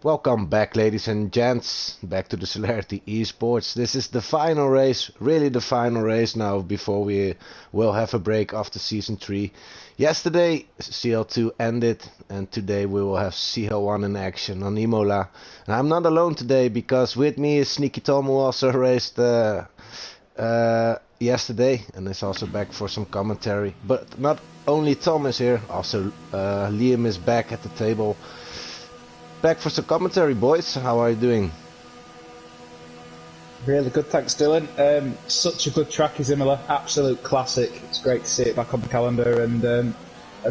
Welcome back, ladies and gents, back to the Celerity eSports. This is the final race, really the final race now before we will have a break after Season 3. Yesterday CL2 ended and today we will have CL-1 in action on Imola. And I'm not alone today because with me is Sneaky Tom, who also raced yesterday and is also back for some commentary. But not only Tom is here, also Liam is back at the table. Back for some commentary, boys. How are you doing? Really good, thanks Dylan. Such a good track is Imola, absolute classic. It's great to see it back on the calendar and a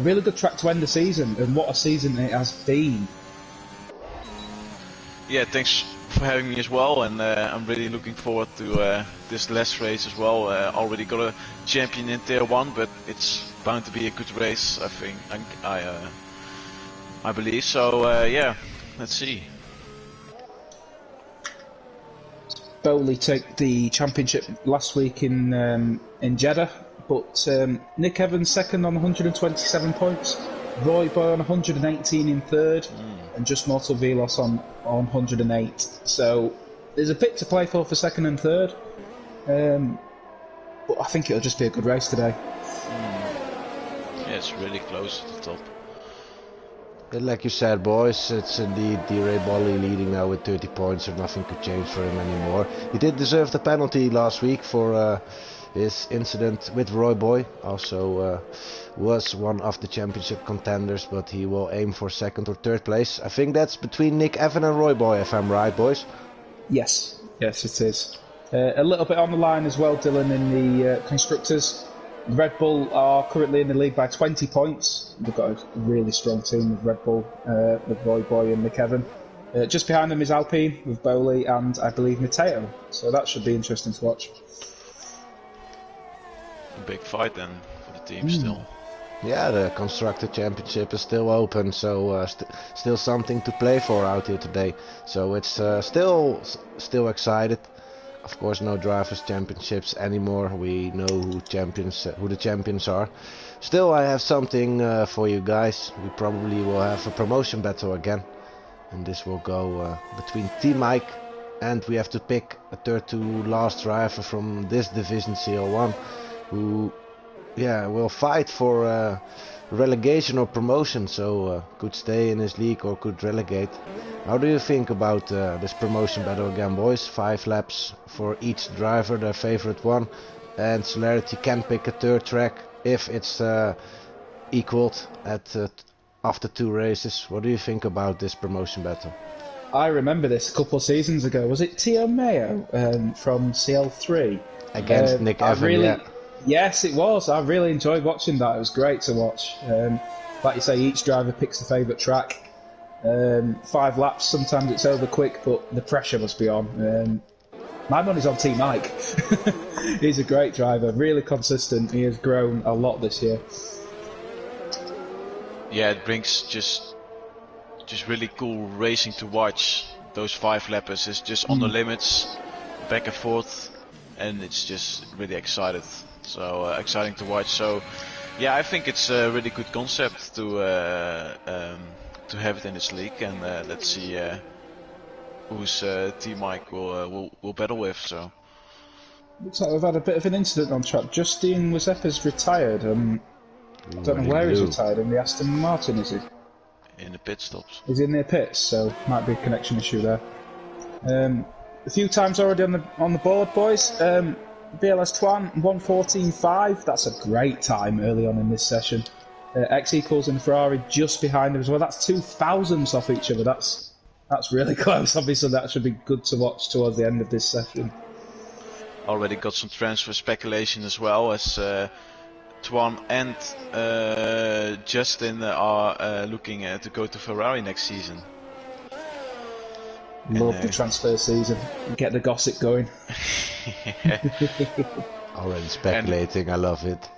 really good track to end the season, and what a season it has been. Yeah, thanks for having me as well, and I'm really looking forward to this last race as well. Already got a champion in Tier 1, but it's bound to be a good race, I think. I believe so. Yeah. Let's see. Bowley took the championship last week in Jeddah, but Nick Evans second on 127 points, Roy Boy on 118 in third, and just Mortal Velos on 108. So there's a bit to play for second and third, but I think it'll just be a good race today. Yeah, it's really close to the top. Like you said, boys, it's indeed D-Ray Bolly leading now with 30 points, so nothing could change for him anymore. He did deserve the penalty last week for his incident with Roy Boy. Also was one of the championship contenders, but he will aim for second or third place. I think that's between Nick Evan and Roy Boy, if I'm right, boys. Yes, it is. A little bit on the line as well, Dylan, in the constructors. Red Bull are currently in the lead by 20 points. They've got a really strong team with Red Bull, with Roy Boy and Nick Evan. Just behind them is Alpine with Bowley and I believe Matteo. So that should be interesting to watch. A big fight then for the team still. Yeah, the Constructor Championship is still open, so still something to play for out here today. So it's still excited. Of course, no Drivers' Championships anymore. We know who the champions are. Still, I have something for you guys. We probably will have a promotion battle again, and this will go between Team Mike, and we have to pick a third to last driver from this division CL1, who, will fight for relegation or promotion. So could stay in his league or could relegate. How do you think about this promotion battle again, boys? 5 laps for each driver, their favorite one, and Celerity can pick a third track if it's equaled at after 2 races. What do you think about this promotion battle? I remember this a couple of seasons ago. Was it Tio Mayo from CL3? Against Nick Evan, Yes, it was. I really enjoyed watching that. It was great to watch. Like you say, each driver picks a favourite track. 5 laps, sometimes it's over quick, but the pressure must be on. My money's on Team Mike. He's a great driver, really consistent. He has grown a lot this year. Yeah, it brings just really cool racing to watch. Those 5 lappers is just on the limits, back and forth, and it's just really exciting to watch. So yeah, I think it's a really good concept to have it in this league, and let's see whose Team Mike will battle with. So looks like we've had a bit of an incident on track. Justine Wazepa's retired. I don't know where he's retired. In the Aston Martin, is he? In the pit stops. He's in the pits, so might be a connection issue there. A few times already on the board, boys. BLS Twan 1:14.5. That's a great time early on in this session. X equals in Ferrari just behind them as well. That's 2 thousandths off each other. That's really close. Obviously, that should be good to watch towards the end of this session. Already got some transfer speculation as well, as Twan and Justin are looking to go to Ferrari next season. Love the transfer season. Get the gossip going. Already speculating, I love it.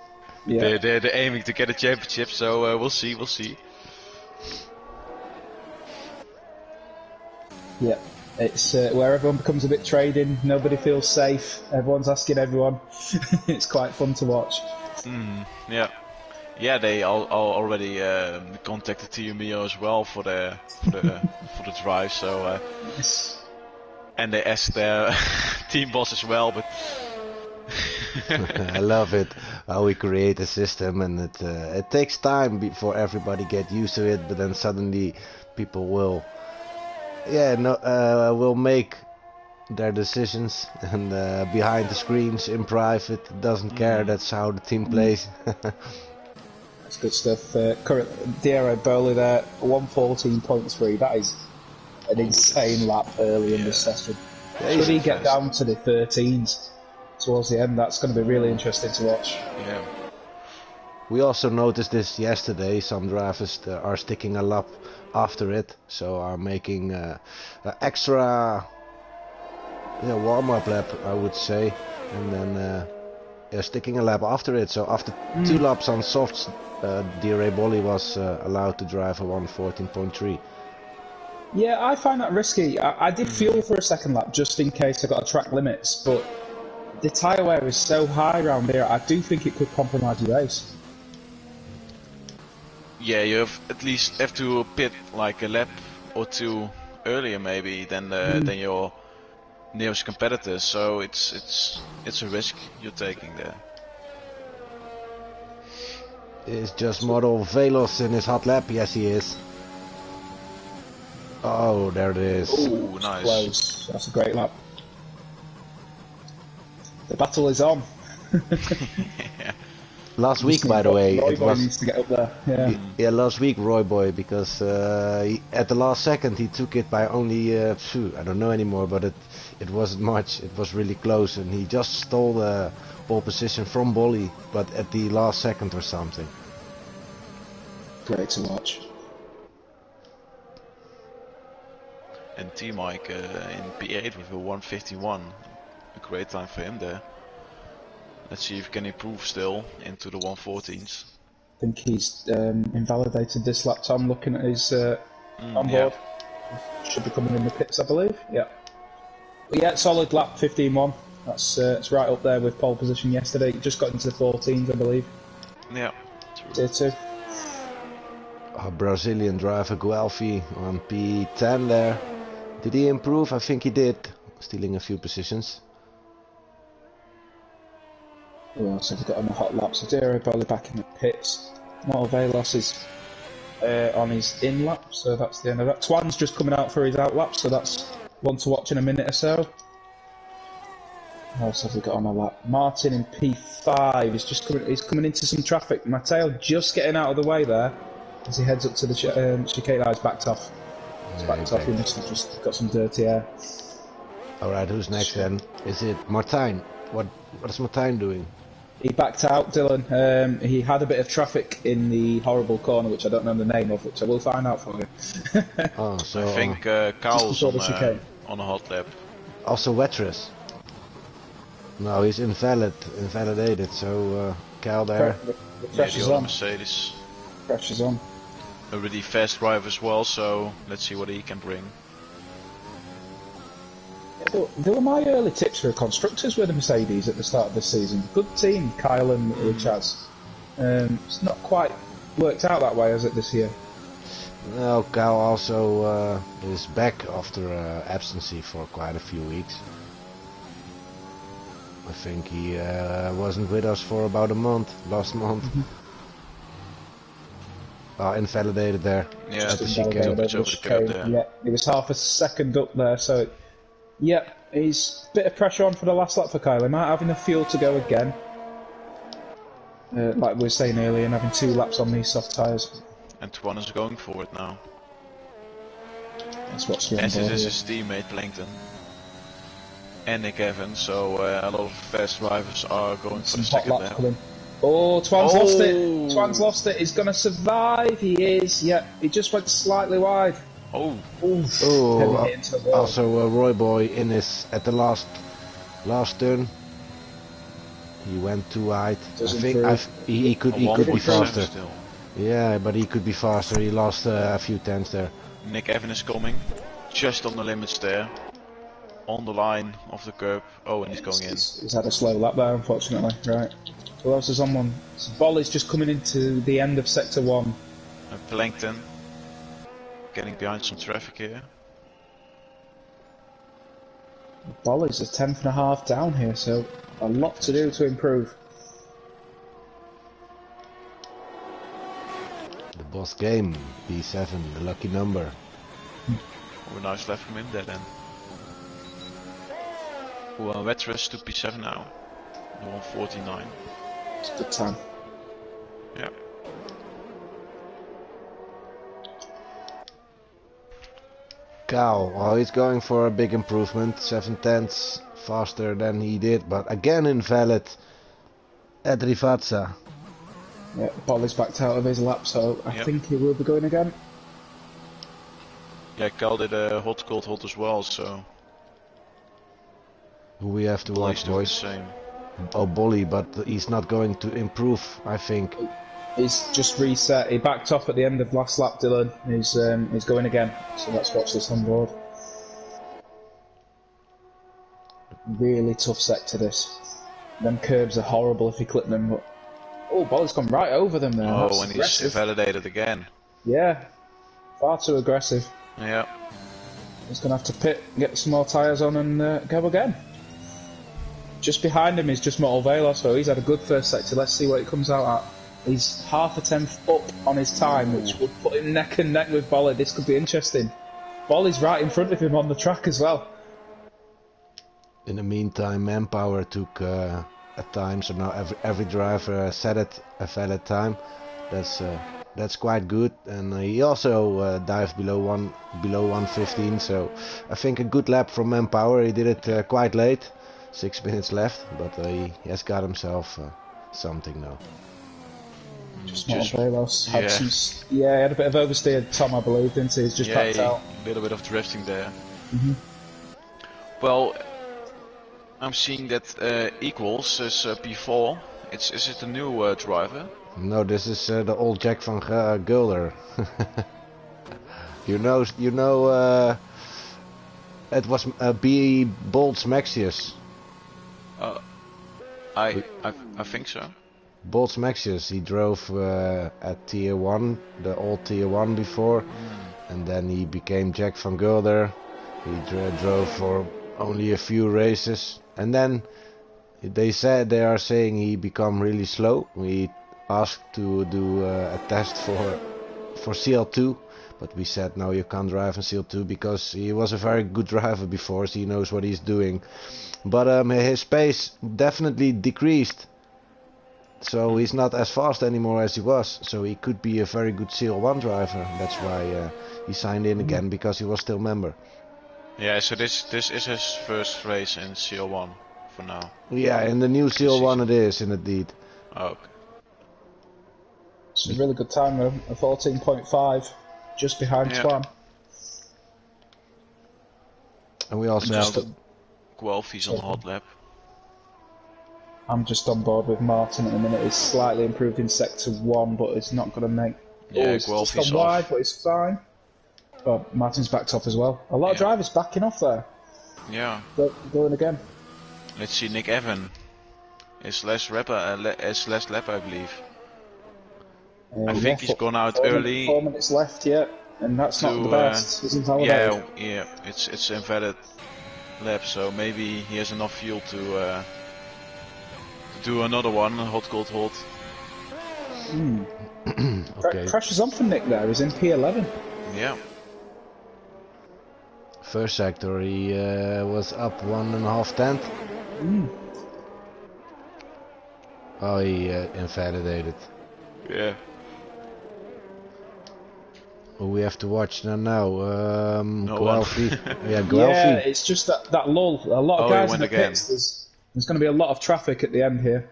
Yeah. They're aiming to get a championship, so we'll see. Yeah, it's where everyone becomes a bit trading. Nobody feels safe. Everyone's asking everyone. It's quite fun to watch. Yeah. Yeah, they already contacted TMEO as well for the for the drive. So Yes. and they asked their team boss as well, but. I love it how we create a system, and it takes time before everybody get used to it, but then suddenly people will will make their decisions, and behind the screens in private doesn't care. That's how the team plays. That's good stuff. Current Diego Bowley there, 114.3. That is an insane lap early in this session. Should he get down to the 13s towards the end? That's going to be really interesting to watch. Yeah. We also noticed this yesterday. Some drivers are sticking a lap after it, so are making an extra warm-up lap, I would say, and then sticking a lap after it. So after 2 laps on softs, D-Ray Bolly was allowed to drive a 114.3. Yeah, I find that risky. I did feel for a second lap just in case I got a track limits, but the tyre wear is so high around here, I do think it could compromise your race. Yeah, you have to pit like a lap or 2 earlier maybe than your nearest competitor. So it's a risk you're taking there. Is just model Velos in his hot lap? Yes, he is. Oh, there it is. Oh, nice. Close. That's a great lap. The battle is on. Yeah. Last week, by the way, Roy it Boy was. needs to get up there. Yeah, last week, Roy Boy, because at the last second he took it by only I don't know anymore, but it wasn't much. It was really close, and he just stole the pole position from Bolly, but at the last second or something. Great to watch. And T-Mike in P8 with a 151. A great time for him there. Let's see if he can improve still into the 114s. I think he's invalidated this lap, Tom, looking at his onboard. Yeah. Should be coming in the pits, I believe. Yeah. But yeah, solid lap, 15-1. That's it's right up there with pole position yesterday. Just got into the 14s, I believe. Yeah. Tier 2. Our Brazilian driver Guelphi on P10 there. Did he improve? I think he did, stealing a few positions. Who else have we got on the hot lap? So Dero Bolly back in the pits. Moto Velos is on his in lap, so that's the end of that. Twan's just coming out for his out lap, so that's one to watch in a minute or so. What else have we got on our lap? Martin in P5 is just coming into some traffic. Matteo just getting out of the way there as he heads up to the chicane. He's backed off. He's backed off. He must have just got some dirty air. Alright, who's next then? Is it Martijn? What is Martijn doing? He backed out, Dylan. He had a bit of traffic in the horrible corner, which I don't know the name of, which I will find out for you. Oh, so I think Carl's on a hot lap. Also Wettress. No, he's invalidated, so Cal there. The pressure's on. Mercedes. Pressure's on. A really fast driver as well, so let's see what he can bring. They were my early tips for constructors with the Mercedes at the start of this season. Good team, Kyle and Richards. It's not quite worked out that way, has it, this year? No, Cal also is back after absency for quite a few weeks. I think he wasn't with us for about a month, last month. Invalidated there. Yeah, Just the invalidated over the curb there. Yeah, he was half a second up there, so yeah, he's a bit of pressure on for the last lap for Kyle. He might have enough fuel to go again, like we were saying earlier, and having 2 laps on these soft tyres. And Twan is going for it now. That's what's As is his teammate Plankton and Nick Evans, so a lot of fast drivers are going for the second lap. Oh, Twan's lost it. Twan's lost it. He's going to survive. He is. Yeah, he just went slightly wide. Oh. Also Roy Boy in at the last turn. He went too wide. He could be faster. Still. Yeah, but he could be faster. He lost a few tenths there. Nick Evans is coming, just on the limits there. on the line of the curb. Oh, and he's going in. He's had a slow lap there, unfortunately. Right. Who else is on one? So Bolly's just coming into the end of sector 1. Plankton getting behind some traffic here. Bolly's a 10th and a half down here, so a lot to do to improve. The boss game, B7, the lucky number. Oh, a nice left from him there then. Well, Wetrush to P7 now. 149. It's a good time. Yeah. Cal, well, he's going for a big improvement, 7/10 faster than he did, but again invalid at Rivazza. Yeah, Bolly's backed out of his lap, so I think he will be going again. Yeah, Cal did a hot cold hot as well, so Who we have to watch, boys. Same. Oh, Bolly, but he's not going to improve, I think. He's just reset. He backed off at the end of last lap, Dylan. He's going again. So let's watch this on board. Really tough sector this. Them curbs are horrible if you clip them. But oh, Bolly's gone right over them there. Oh, That's and aggressive. he's validated again. Yeah, far too aggressive. Yeah. He's going to have to pit, get some more tyres on and go again. Just behind him is just Moto Velo, so he's had a good first sector. Let's see what it comes out at. He's half a tenth up on his time, which would put him neck and neck with Bolly. This could be interesting. Bolly's right in front of him on the track as well. In the meantime, Manpower took a time, so now every driver set it a valid time. That's quite good, and he also dived below 1:15. So I think a good lap from Manpower. He did it quite late, 6 minutes left, but he has got himself something now. Just Velos had he had a bit of oversteer, Tom, I believe, didn't he? He's just backed out. A little bit of drifting there. Mm-hmm. Well, I'm seeing that Equals is P4. Is it a new driver? No, this is the old Jack van Gulder. you know, it was B. Bolts Maxius. I think so. Bolts Maxius, he drove at Tier 1, the old Tier 1 before, and then he became Jack van Gulder. He drove for only a few races, and then they are saying he become really slow. We asked to do a test for CL2, but we said no, you can't drive in CL2 because he was a very good driver before, so he knows what he's doing. But his pace definitely decreased. So he's not as fast anymore as he was. So he could be a very good CL1 driver. That's why he signed in again, because he was still member. Yeah, so this is his first race in CL1 for now. Yeah, in the new CL1 it is indeed. Oh, okay. It's a really good time though, a 14.5, just behind Twan. And we also have Guelph, he's on hot lap. I'm just on board with Martin at the minute. He's slightly improved in sector 1, but it's not going to make. Yeah, Guelph, he's gone wide, but it's fine. Oh, Martin's backed off as well. A lot of drivers backing off there. Yeah. Going again. Let's see, Nick Evan is less lap, I believe. I think he's gone out early. 4 minutes left yet, and that's not the best. He's invalidated. Yeah, it's invalid lap, so maybe he has enough fuel to do another one, hot cold hot. Okay. Pressure's on for Nick there. He's in P11. Yeah. First sector he was up 1.5 tenth. Oh, he invalidated. Yeah. Oh, we have to watch now. No Guelphy. Yeah, Guelphy. Yeah, it's just that lull. A lot of guys in the pits. There's going to be a lot of traffic at the end here.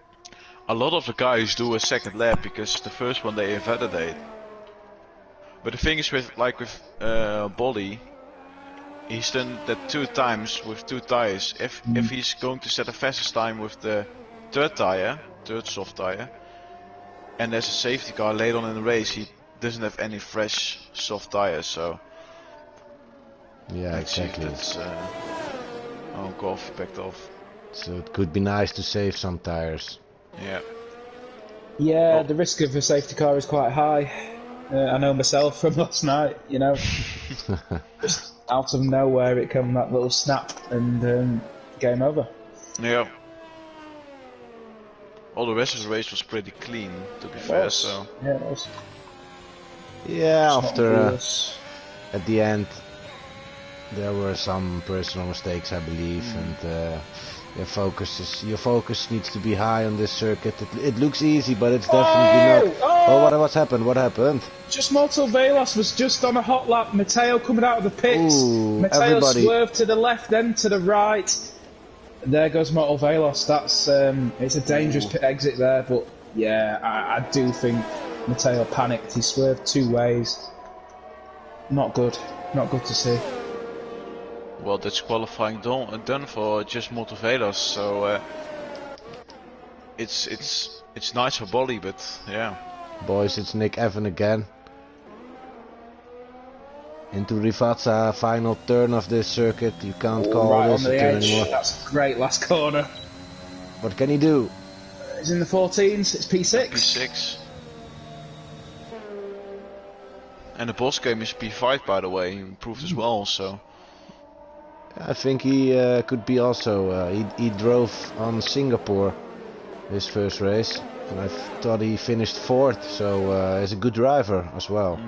A lot of the guys do a second lap because the first one they invalidate. But the thing is with Bolly, he's done that 2 times with 2 tires. If he's going to set a fastest time with the third soft tire, and there's a safety car later on in the race, he doesn't have any fresh soft tires. So yeah, exactly. Oh, golf backed off. So it could be nice to save some tires. Yeah. Yeah, Oh. the risk of a safety car is quite high. I know myself from last night, you know. Just out of nowhere it came that little snap and game over. Yeah. All the rest of the race was pretty clean, to be fair, so... Yeah, it was. Yeah, It's not after obvious. at the end there were some personal mistakes, I believe, and your focus needs to be high on this circuit. It looks easy, but it's definitely not. Oh, what's happened? What happened? Just Moto Velos was just on a hot lap. Matteo coming out of the pits. Ooh, Matteo everybody. swerved to the left, then to the right. There goes Moto Velos. That's it's a dangerous pit exit there, but yeah, I do think Matteo panicked. He swerved two ways. Not good. Not good to see. Well, that's qualifying done for just Motovelos, so it's nice for Bolly, but yeah. Boys, it's Nick Evan again. Into Rivazza, final turn of this circuit. You can't call right this on a the turn edge. anymore. That's a great last corner. What can he do? He's in the 14s. It's P6. P6. And the boss game is P5, by the way. He improved as well, so. I think he could be also. He drove on Singapore his first race, and I thought he finished fourth. So he's a good driver as well.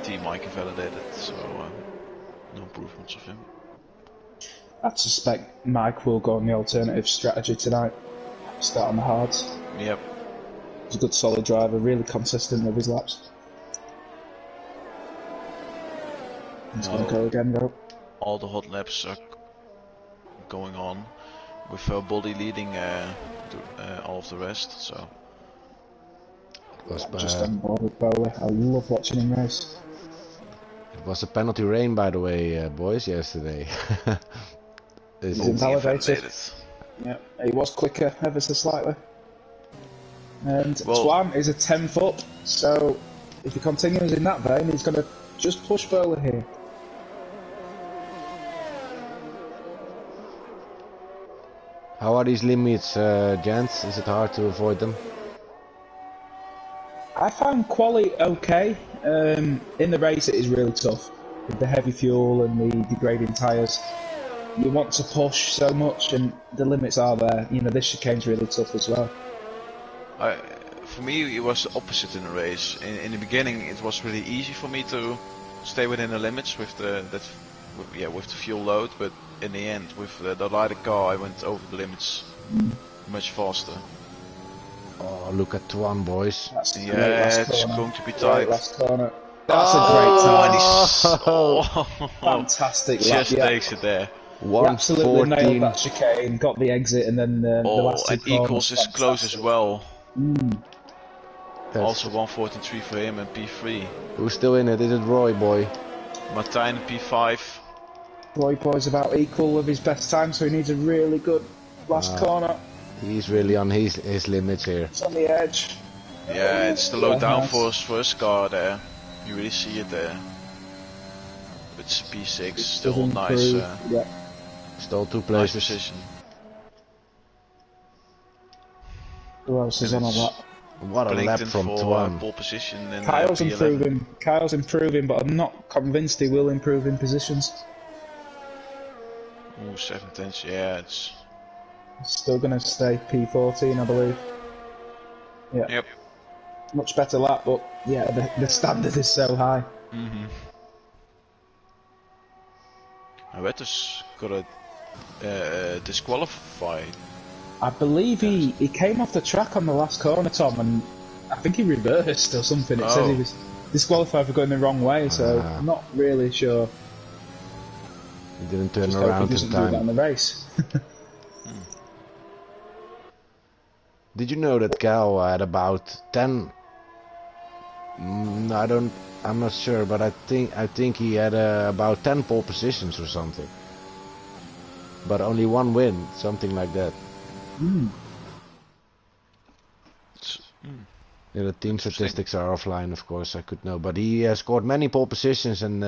Team Mike validated, so no improvements of him. I suspect Mike will go on the alternative strategy tonight. Start on the hards. Yep. He's a good solid driver, really consistent with his laps. He's going to go again though. All the hot laps are going on, with Bolly leading all of the rest, so. I'm just on board with Bowley. I love watching him race. It was a penalty rain, by the way, boys, yesterday. He's invalidated. Yeah, he was quicker ever so slightly. And Twan is a 10th up, so if he continues in that vein, he's going to just push Bowley here. How are these limits, gents? Is it hard to avoid them? I found quali okay. In the race it is really tough. With the heavy fuel and the degrading tyres. You want to push so much and the limits are there. You know, this chicane's really tough as well. For me it was the opposite in the race. In the beginning it was really easy for me to stay within the limits with the fuel load, but in the end with the lighter car I went over the limits much faster. Oh, look at Twan, boys. That's it's going to be tight. Last corner. That's a great time. Oh, fantastic lap. Just takes it there. He absolutely nailed that chicane, got the exit, and then the last two and corners. Equals is close as well. Also 1:14.3 for him and P3. Who's still in it? Is it Roy boy? Martijn P5. Roy boy's about equal of his best time, so he needs a really good last corner. He's really on his limits here. It's on the edge. Yeah, it's the low downforce for his car there. You really see it there. It's P6, still nice. Stole two nice places. position. Who else is on a lap? What a lap from Twan. Pole position in Kyle's P11. improving. Kyle's improving, but I'm not convinced he will improve in positions. Ooh, 7/10, yeah, it's still going to stay P14, I believe. Yeah. Yep. Much better lap, but yeah, the standard is so high. Vettel's got a disqualified. I believe he came off the track on the last corner, Tom, and I think he reversed or something. It said he was disqualified for going the wrong way, so I'm not really sure. He didn't turn Just around he in doesn't time. do that in the race. Did you know that Cal had about 10? I'm not sure, but I think he had about 10 pole positions or something. But only one win, something like that. Yeah, the team statistics are offline, of course. I could know, but he scored many pole positions and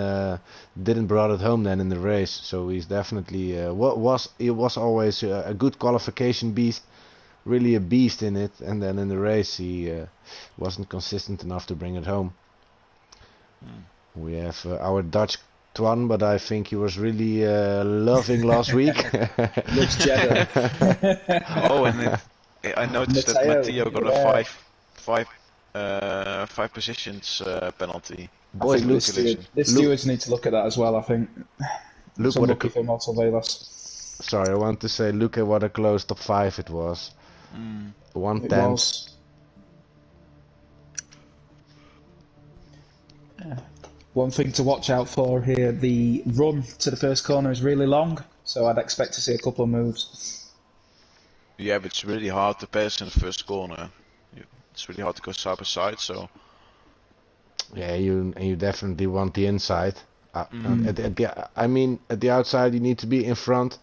didn't brought it home then in the race. So he's definitely he was always a good qualification beast, really a beast in it. And then in the race he wasn't consistent enough to bring it home. We have our Dutch Twan, but I think he was really loving last week. Looks Jeddah. Oh, and I noticed that Matteo got a five positions penalty. Boys, I think the stewards need to look at that as well. I think. Look Some what lucky for Malta Velas. Sorry, I want to say, look at what a close top 5 it was. 1/10. One thing to watch out for here, the run to the first corner is really long, so I'd expect to see a couple of moves. Yeah, but it's really hard to pass in the first corner. It's really hard to go side by side, so... Yeah, you definitely want the inside. I mean, at the outside you need to be in front.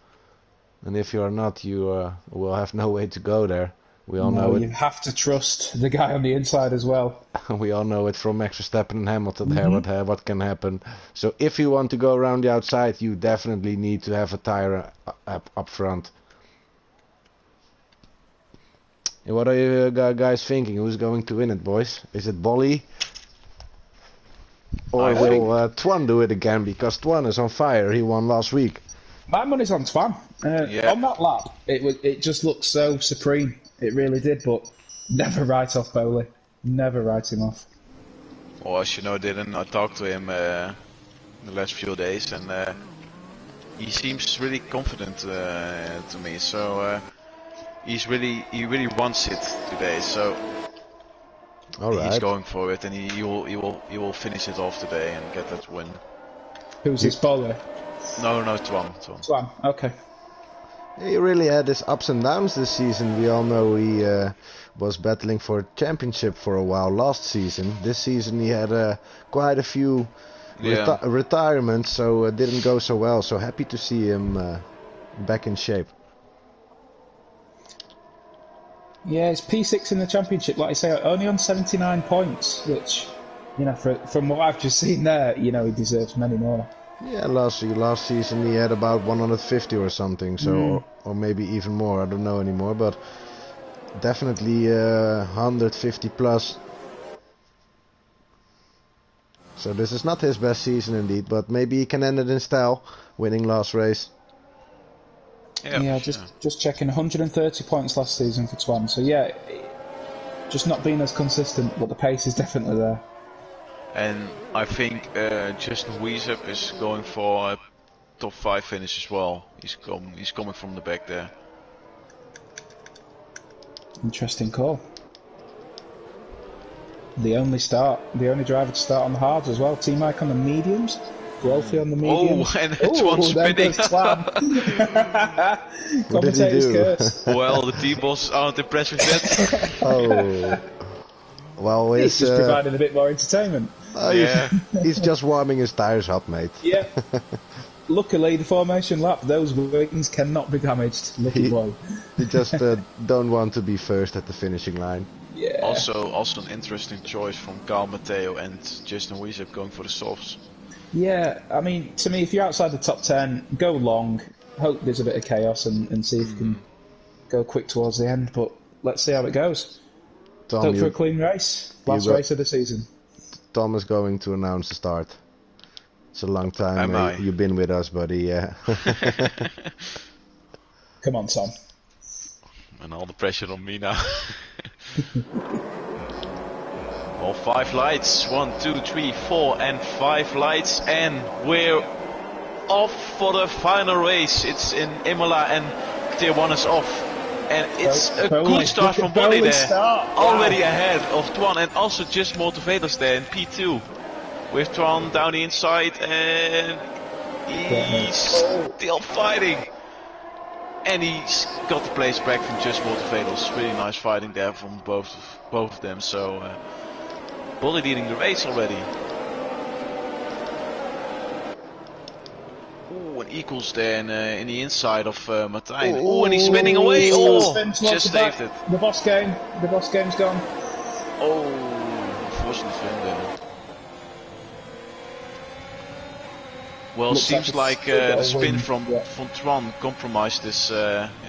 And if you are not, you will have no way to go there. We all know it. You have to trust the guy on the inside as well. We all know it from Max Verstappen and Hamilton. What can happen? So if you want to go around the outside, you definitely need to have a tire up front. And what are you guys thinking? Who's going to win it, boys? Is it Bolly? Or will Twan do it again? Because Twan is on fire. He won last week. My money's on Twan. On that lap, it just looked so supreme. It really did, but never write off Bowley. Never write him off. Well, as you know, I talked to him the last few days, and he seems really confident to me. So he really wants it today. So he's going for it, and he will finish it off today and get that win. Who's this Bowley? No, Twan. Twan. Okay. He really had his ups and downs this season. We all know he was battling for a championship for a while last season. This season he had quite a few retirements, so it didn't go so well. So happy to see him back in shape. Yeah, it's P6 in the championship, like I say, only on 79 points, which, from what I've just seen there, he deserves many more. Yeah, last season he had about 150 or something, so or maybe even more. I don't know anymore, but definitely 150 plus. So this is not his best season indeed, but maybe he can end it in style, winning last race. Just checking, 130 points last season for Twan. So yeah, just not being as consistent, but the pace is definitely there. And I think Justin Weesup is going for a top 5 finish as well. He's coming from the back there. Interesting call. The only driver to start on the hards as well. T-Mike on the mediums, Wolfie on the mediums. Oh, and Twan spinning. Commentator's curse. Well, the T-Boss aren't impressed with that. Oh. Well, he's just providing a bit more entertainment. He's just warming his tires up, mate. Yeah. Luckily, the formation lap, those wings cannot be damaged. Lucky boy. He just don't want to be first at the finishing line. Yeah. Also an interesting choice from Carl Matteo and Justin Weesup going for the softs. Yeah, I mean, to me, if you're outside the top 10, go long. Hope there's a bit of chaos and see if you can go quick towards the end. But let's see how it goes. Tom, hope for a clean race. Last race of the season. Tom is going to announce the start. It's a long time you've been with us, buddy. Yeah. Come on, Tom. And all the pressure on me now. All 5 lights. 1, 2, 3, 4, and 5 lights, and we're off for the final race. It's in Imola, and Tier 1 is off. And it's a good start from Bolly there. Already ahead of Twan, and also just Motivators there in P2. With Twan down the inside, and he's still fighting. And he's got the place back from just Motivators. Really nice fighting there from both of them. So Bolly leading the race already. And equals there in the inside of Martijn. Oh, and he's spinning away. Oh, just saved it. The boss game's gone. Oh, unfortunate for him there. Well, Looks seems like like a the spin win, from yeah. Twan compromised his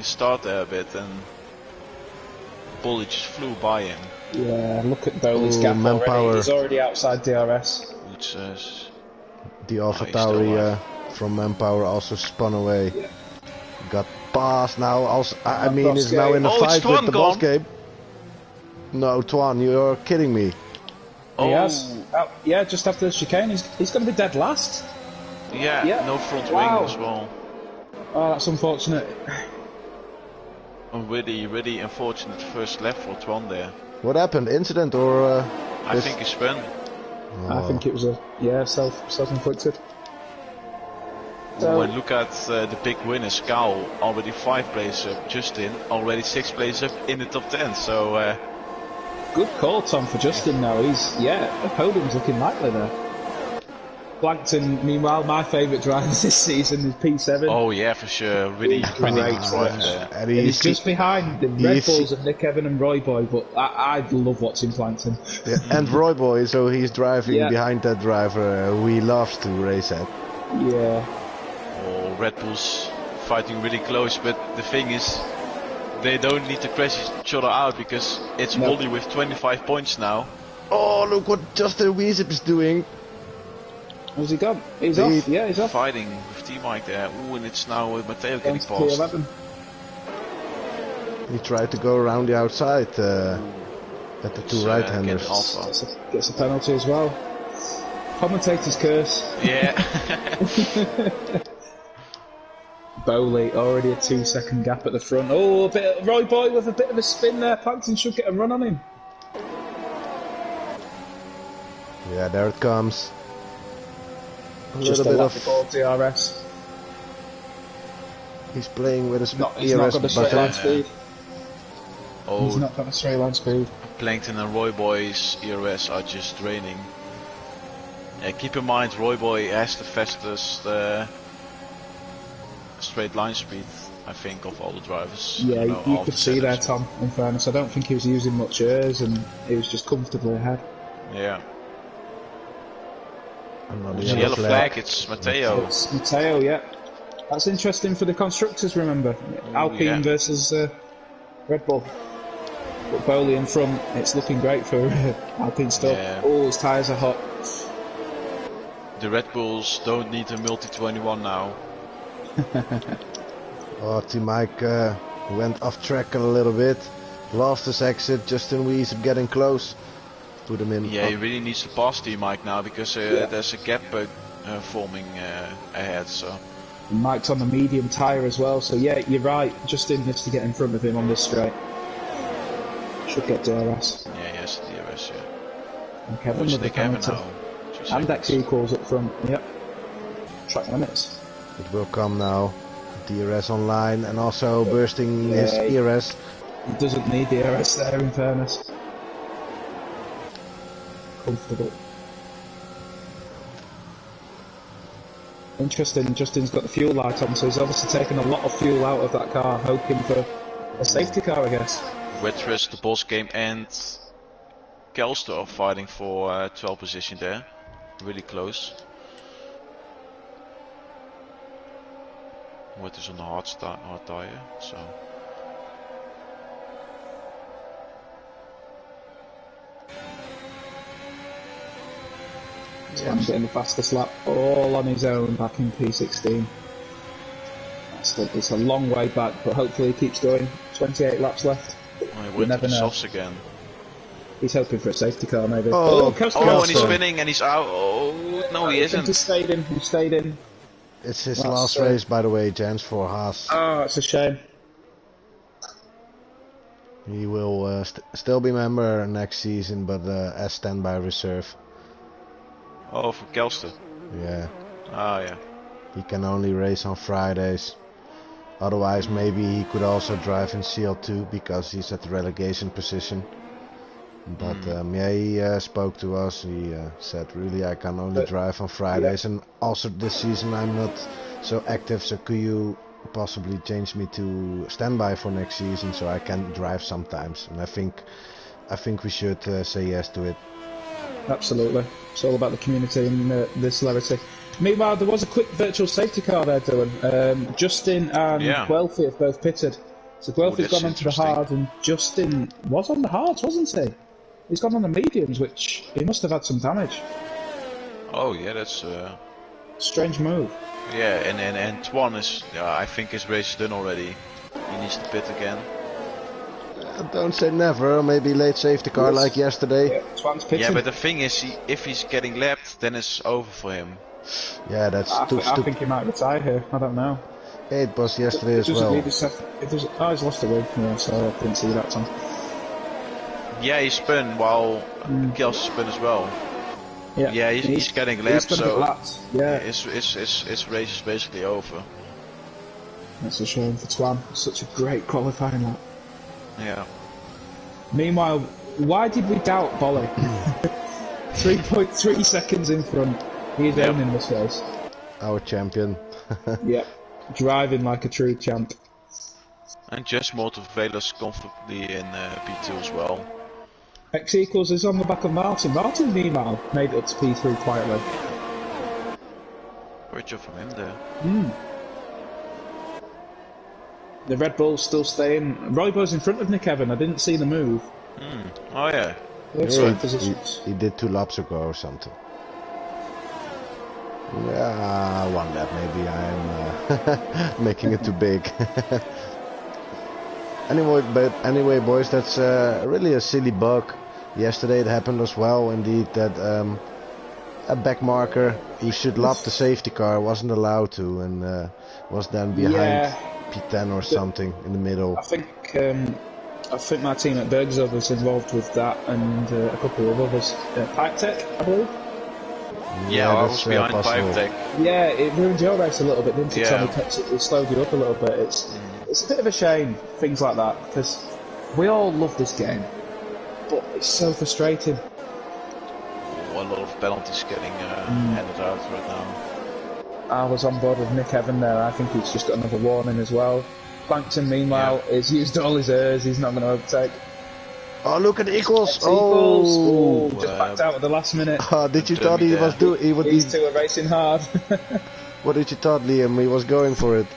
start there a bit, and Bully just flew by him. Yeah, look at Bowley's Oh, gap already. manpower. He's already outside DRS. Which The Alpha he's still Tauri alive. from Manpower also spun away. Yeah. Got passed now. Also, I That mean, boss is now game. in a Oh, it's fight with Twan the boss gone. game. No, Twan, you're kidding me. He has. Oh, yeah, just after the chicane, he's going to be dead last. Yeah, Yeah. no front Wow. wing as well. Oh, that's unfortunate. A really unfortunate first lap for Twan there. What happened? Incident or? I think he spun. I think it was self-inflicted. So, And look at the big winners. Cal already 5 places up. Justin already 6 places up in the top 10. So good call, Tom, for Justin now. The podium's looking likely there. Blankton, meanwhile, my favourite driver this season is P7. oh yeah, for sure. Really Great drive there. and And he's just behind the Red Bulls of Nick Evan and Roy Boy, but I love watching Plankton. Yeah, and Roy Boy, so he's driving Yeah. behind that driver who he loves to race at. Yeah. Oh, Red Bulls fighting really close, but the thing is, they don't need to crash each other out because it's No. Wally with 25 points now. Oh, look what Justin Weezip is doing. Where's he gone? He's off. Yeah, he's off. Fighting with T-Mike there. Ooh, and it's now Matteo Down getting to passed. P11. He tried to go around the outside at the two right-handers. Get Alpha. Gets a penalty as well. Commentator's curse. Yeah. Bowley already a 2-second gap at the front. Oh, Roy Boy with a bit of a spin there. Plankton should get a run on him. Yeah, there it comes. A Just little a bit lap of. before DRS. He's playing with his He's not ERS got a straight line button. speed. He's Oh, not got a straight line speed. Plankton and Roy Boy's ERS are just draining. Yeah, keep in mind, Roy Boy has the fastest straight line speed, I think, of all the drivers. Yeah, I don't know you all could the see there, setups. Tom, in fairness. I don't think he was using much airs and he was just comfortably ahead. Yeah. Another The yellow flag, it's Matteo. It's Matteo, yeah. That's interesting for the constructors, remember. Alpine yeah. versus Red Bull. But Bowley in front, it's looking great for Alpine stuff. Yeah. Oh, his tyres are hot. The Red Bulls don't need a multi-21 now. Oh, T-Mike went off track a little bit. Lost his exit. Justin Weezip getting close. Put him in. Yeah, he really needs to pass T-Mike now because there's a gap forming ahead. So And Mike's on the medium tyre as well, so yeah, you're right. Justin needs to get in front of him on this straight. Should get DRS. yeah, yes, DRS, yeah. And Kevin Which with the Nick Evan penalty. now. And X equals up front, yep. Track limits. It will come now. DRS online and also bursting his Yeah. ERS. He doesn't need DRS there, in fairness. Comfortable. Interesting, Justin's got the fuel light on, so he's obviously taken a lot of fuel out of that car, hoping for a safety car, I guess. Wetrush, the boss game, and Kelster are fighting for 12th position there. Really close. Wet is on the hard tire, so. Swan's getting the fastest lap, all on his own back in P16. It's a long way back, but hopefully he keeps going. 28 laps left. He You went never to the know. softs again. He's hoping for a safety car, maybe. Oh, Koster Oh, and goes. he's spinning and he's out. Oh, no, he I think he isn't. stayed in. He stayed in. It's his That's, last race, by the way, Jens, for Haas. Oh, it's a shame. He will still be member next season, but as standby reserve. Oh, for Kelster. Yeah, Ah, yeah. he can only race on Fridays. Otherwise, maybe he could also drive in CL2 because he's at the relegation position. But yeah, he spoke to us. He said, really, I can only drive on Fridays, and also this season I'm not so active. So could you possibly change me to standby for next season so I can drive sometimes? And I think I think we should say yes to it. Absolutely. It's all about the community and the Celerity. Meanwhile, there was a quick virtual safety car there, Dylan. Justin and Guelphy have both pitted. So Guelphy's gone onto the hard, and Justin was on the hards, wasn't he? He's gone on the mediums, which he must have had some damage. Oh yeah, that's strange move. Yeah, and Twan is, I think his race is done already. He needs to pit again. Don't say never. Maybe late safety car like yesterday. Yeah, Twan's pitting. Yeah, but the thing is, if he's getting lapped, then it's over for him. Yeah, that's I think he might retire here. I don't know. It was yesterday as well. He's lost the win, yeah, so I didn't see that, Tom. Yeah, he spun while Kels spun as well. Yeah, he's getting lapped, so yeah. his race is basically over. That's a shame for Twan. Such a great qualifying lap. Yeah. Meanwhile, why did we doubt Bolly? 3.3 seconds in front. He's owning this race. Our champion. Yep. Driving like a true champ. And just motivated us comfortably in P2 as well. X equals is on the back of Martin. Martin, meanwhile, made it up to P3 quietly. Great job from him there. The Red Bull's still staying. Roybo's in front of Nick Evan. I didn't see the move. Oh yeah. He did 2 laps ago or something. Yeah, 1 lap maybe. I'm making it too big. Anyway, boys, that's really a silly bug. Yesterday it happened as well, indeed, that a back marker who should lap the safety car wasn't allowed to, and was then behind P10 or something in the middle. I think my team at Bergzov was involved with that, and a couple of others. Pipe Tech, I believe. Yeah, I was behind Pipe Tech. Yeah, it ruined your race a little bit, didn't it? Yeah. It slowed you up a little bit. It's a bit of a shame, things like that, because we all love this game, but it's so frustrating. A lot of penalties getting handed out right now. I was on board with Nick Evan there. I think he's just got another warning as well. Plankton, meanwhile, has used all his airs. He's not going to overtake. Oh, look at Equals! Just backed out at the last minute. Did you thought he was doing? These two are racing hard. What did you thought, Liam? He was going for it.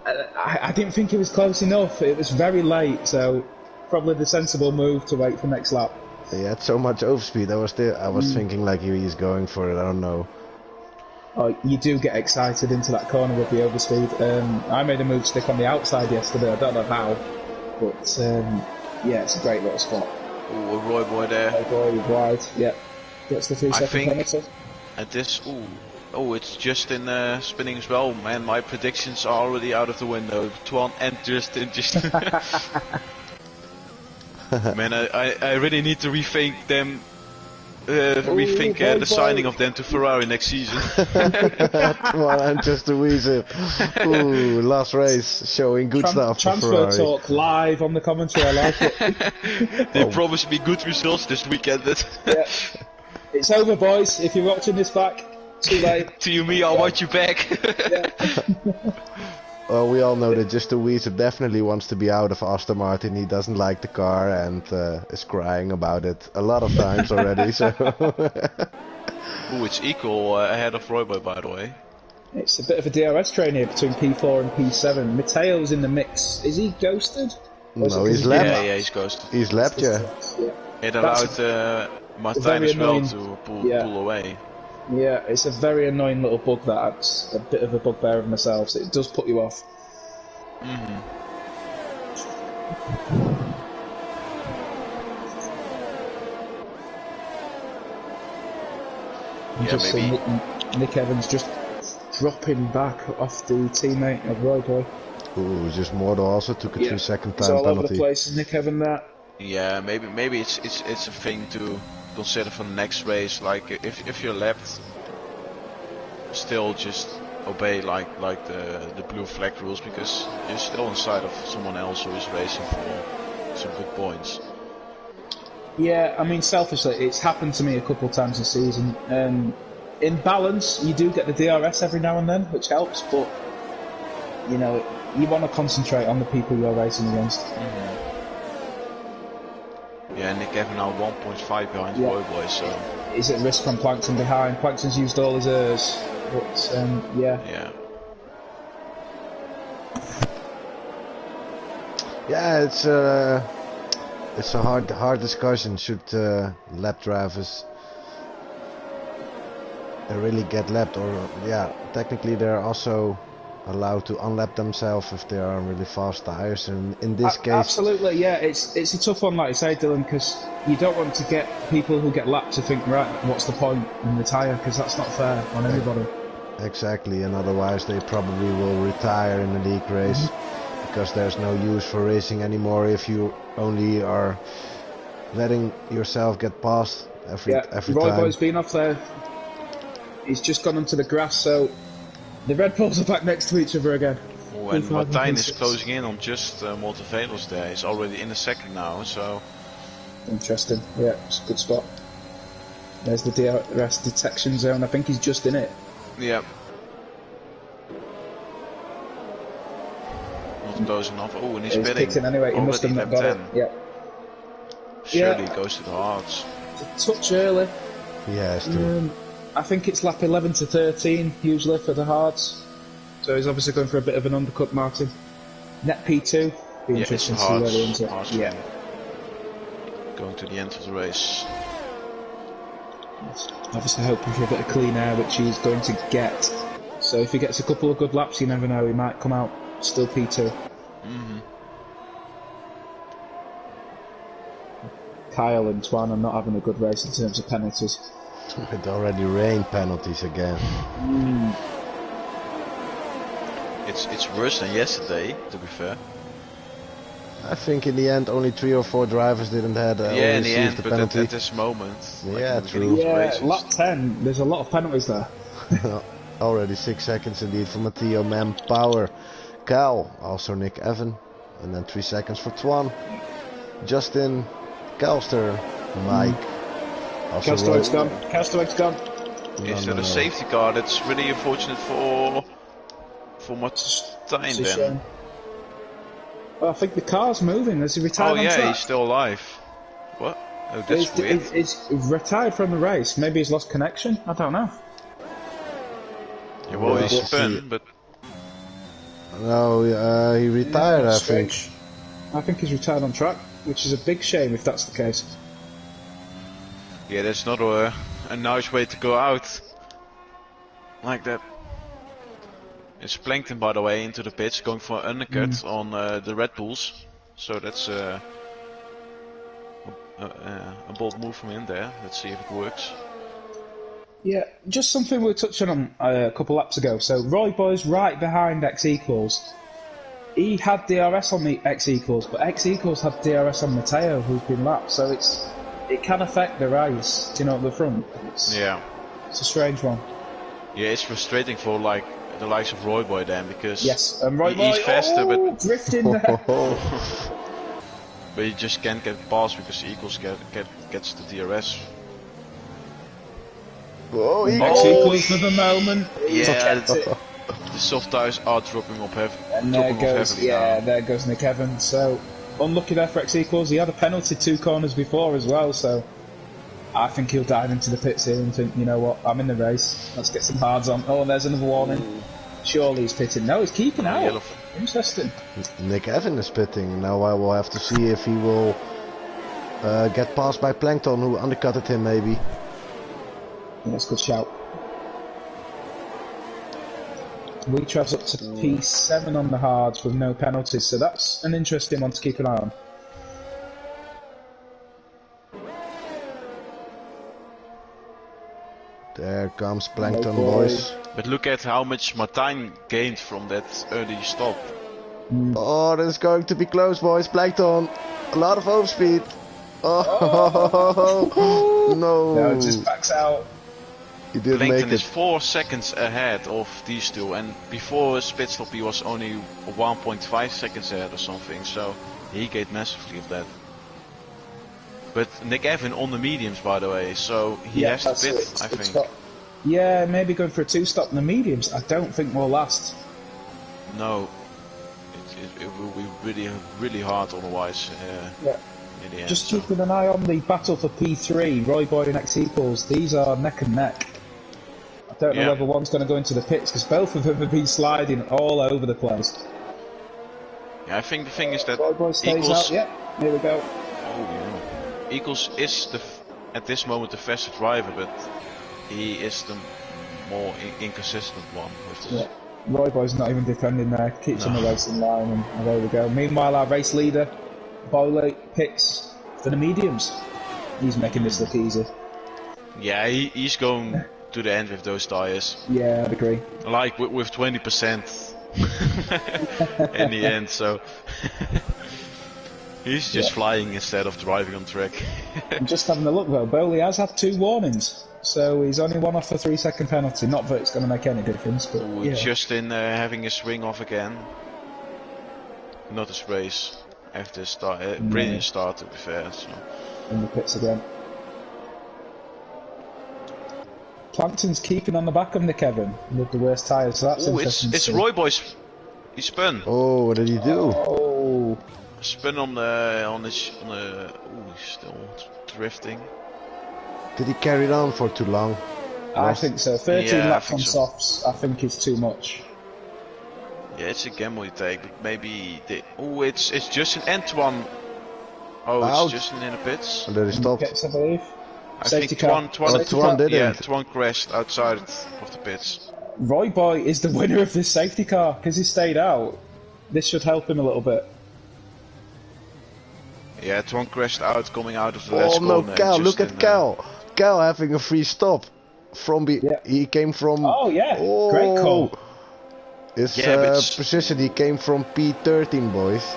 I didn't think he was close enough. It was very late, so probably the sensible move to wait for next lap. He had so much overspeed. I was thinking like he's going for it. I don't know. Oh, you do get excited into that corner with the overspeed. I made a move stick on the outside yesterday. I don't know how, but yeah, it's a great little spot. Ooh, a Roy boy there. Roy boy wide. Yeah, gets the 3-second penalty. At this, it's Justin spinning as well. Man, my predictions are already out of the window. Twan and Justin just. Man, I really need to rethink them. The signing of them to Ferrari next season. Well, I'm just a weasel. Ooh, last race showing good stuff for Transfer Ferrari. talk live on the commentary. I like it. They promised me good results this weekend. Yeah. It's over, boys. If you're watching this back, too late. To you, me, I'll watch you back. Yeah. Well, we all know that just a Weezer definitely wants to be out of Aston Martin. He doesn't like the car and is crying about it a lot of times already. So. Ooh, it's equal ahead of Royboy, by the way. It's a bit of a DRS train here between P4 and P7. Mateo's in the mix. Is he ghosted? No, he's lapped. Yeah, he's ghosted. He's lapped, yeah. It allowed Martijn as well to pull away. Yeah, it's a very annoying little bug that. It's a bit of a bugbear of myself, so it does put you off. Yeah, maybe. Nick Evans just dropping back off the teammate of Royboy. Ooh, just Mordo also took a 3-second He's time all penalty. over the place, Nick Evans that. Yeah, maybe it's a thing to consider for the next race. Like if you're lapped, still just obey like the blue flag rules, because you're still inside of someone else who is racing for some good points. Yeah, I mean, selfishly, it's happened to me a couple of times this season. In balance, you do get the DRS every now and then, which helps, but you know, you want to concentrate on the people you're racing against. Yeah, Nick Evan now 1.5 behind Roy Boy, so... He's at risk on Plankton behind. Plankton's used all his airs, but yeah. Yeah, it's a hard discussion. Should lap drivers really get lapped, or technically they're also allowed to unlap themselves if they are on really fast tires, and in this case... Absolutely, yeah, it's a tough one, like you say, Dylan, because you don't want to get people who get lapped to think, right, what's the point, and retire, because that's not fair on anybody. Exactly, and otherwise they probably will retire in the league race, because there's no use for racing anymore if you only are letting yourself get past every Roy time. Boy's been off there. He's just gone onto the grass, so the Red Bulls are back next to each other again. Oh, and Martijn is closing in on just Multivelos there. He's already in the second now, so... Interesting, yeah, it's a good spot. There's the DRS detection zone, I think he's just in it. Yeah. Not close enough. Oh, and he's pitting. Pitting anyway, he must have not got it. Yeah. Surely he goes to the hards. It's a touch early. Yeah, it's true. I think it's lap 11 to 13 usually for the hards. So he's obviously going for a bit of an undercut, Martin. Net P2. Be interesting to see where he ends up. Yeah. Going to the end of the race. Obviously hoping for a bit of clean air, which he's going to get. So if he gets a couple of good laps, you never know, he might come out still P2. Kyle and Twan are not having a good race in terms of penalties. It already rained penalties again. It's worse than yesterday, to be fair. I think in the end only 3 or 4 drivers didn't have in the end, the but penalty. at this moment, yeah, like true. Yeah, lap 10, there's a lot of penalties there. Already 6 seconds indeed for Matteo Manpower. Cal, also Nick Evan, and then 3 seconds for Twan. Justin, Calster, Mike. Castaway's gone. Castaway's gone. Is there a safety car? That's really unfortunate for Martijn then. Well, I think the car's moving. Has he retired on track? He's still alive. What? Oh, that's weird. He's retired from the race. Maybe he's lost connection. I don't know. Yeah, well, he spun, but... No, he retired, I think. I think he's retired on track, which is a big shame if that's the case. Yeah, that's not a nice way to go out. Like that. It's Plankton, by the way, into the pits, going for an undercut on the Red Bulls. So that's a bold move from him there. Let's see if it works. Yeah, just something we were touching on a couple laps ago. So Roy Boy's right behind X Equals. He had DRS on the X Equals, but X Equals had DRS on Matteo, who's been lapped. So it can affect the race, you know, at the front. It's a strange one. Yeah, it's frustrating for like the likes of Roy Boy then, because and Roy Boy, he's faster, but drifting there. But he just can't get past because Equals gets the DRS. Whoa, X Equals for the moment. Yeah, the soft tires are dropping off heavily. And there goes Nick Evans. So unlucky there for X Equals. He had a penalty 2 corners before as well, so I think he'll dive into the pits here and think, you know what, I'm in the race, let's get some hards on. Oh, and there's another warning. Surely he's pitting. No, he's keeping out. Yellow. Interesting. Nick Evan is pitting. Now I will have to see if he will get passed by Plankton, who undercutted him maybe. Yeah, that's a good shout. We travels up to P7 on the hards with no penalties, so that's an interesting one to keep an eye on. There comes Plankton, boys. But look at how much Martijn gained from that early stop. Oh, this is going to be close, boys. Plankton, a lot of overspeed. Oh, no. No, it just backs out. He didn't Plankton make is it. 4 seconds ahead of these two, and before his pit stop he was only 1.5 seconds ahead or something, so he gained massively of that. But Nick Evan on the mediums, by the way, so he has to pit, I think. Yeah, maybe going for a 2-stop in the mediums. I don't think will last. No, it will be really hard otherwise. in the end. Just keeping an eye on the battle for P3, Roy Boy and X Equals. These are neck and neck. I don't know whether one's going to go into the pits because both of them have been sliding all over the place. Yeah, I think the thing is that Roy Boy stays Equals. out. Yep, here we go. Oh yeah. Equals is at this moment the faster driver, but he is the more inconsistent one. With this. Yeah. Roy Boy's not even defending there, keeps on the racing line, and there we go. Meanwhile, our race leader, Bowley, picks for the mediums. He's making this look easy. Yeah, he's going to the end with those tyres. Yeah, I'd agree. Like with 20% in the end, so he's just flying instead of driving on track. I'm just having a look though. Bowley has had 2 warnings, so he's only one off a 3-second penalty. Not that it's going to make any difference, but yeah. Justin having his swing off again. Not his race after the start. Brilliant start to be fair. So. In the pits again. Plankton's keeping on the back of Nick Evan with the worst tyres, so that's interesting. It's Roy Boy's. He spun. Oh, what did he do? Oh. Spun on he's still drifting. Did he carry it on for too long? I think so. 13 laps on so. softs, I think is too much. Yeah, it's a gamble you take, but maybe it's Justin Antoine. Oh, it's Justin in the pits. And then he stopped. Pits, I believe. I Safety think Twan didn't. Yeah, Twan crashed outside of the pits. Roy Boy is the winner of this safety car because he stayed out. This should help him a little bit. Yeah, Twan crashed out coming out of the last corner. Oh no, Cal! Look at Cal! Cal having a free stop. He came from. Oh yeah, great call. His position, he came from P13, boys.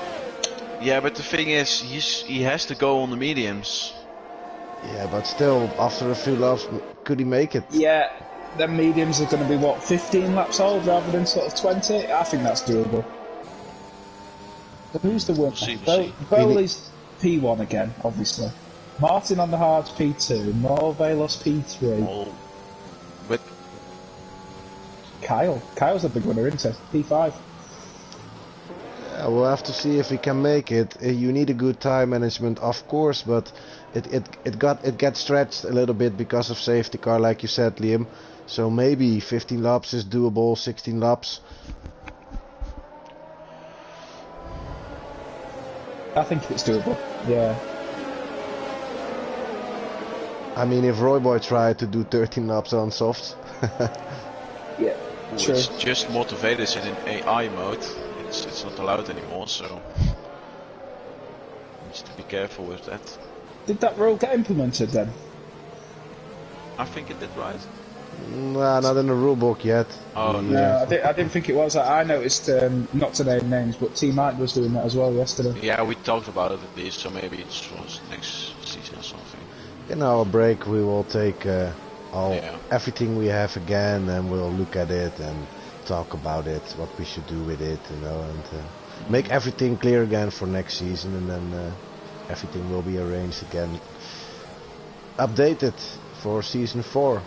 Yeah, but the thing is, he has to go on the mediums. Yeah, but still, after a few laps, could he make it? Yeah, them mediums are going to be, what, 15 laps old rather than sort of 20? I think that's doable. So who's the winner? Bowley's P1 again, obviously. Martin on the hards P2, Morvelos P3. Oh, but Kyle's a big winner, isn't he? P5. Yeah, we'll have to see if he can make it. You need a good time management, of course, but it gets stretched a little bit because of safety car, like you said, Liam. So maybe 15 laps is doable, 16 laps. I think it's doable. Yeah. I mean, if Roy Boy tried to do 13 laps on softs. Yeah. True. It's just motivated in AI mode. It's not allowed anymore, so needs to be careful with that. Did that rule get implemented then? I think it did, right? Nah, not in the rulebook yet. Oh no, I didn't think it was. I noticed, not to name names, but T Mike was doing that as well yesterday. Yeah, we talked about it at least, so maybe it's next season or something. In our break, we will take everything we have again, and we'll look at it and talk about it, what we should do with it, you know, and make everything clear again for next season, and then everything will be arranged again, updated for season 4.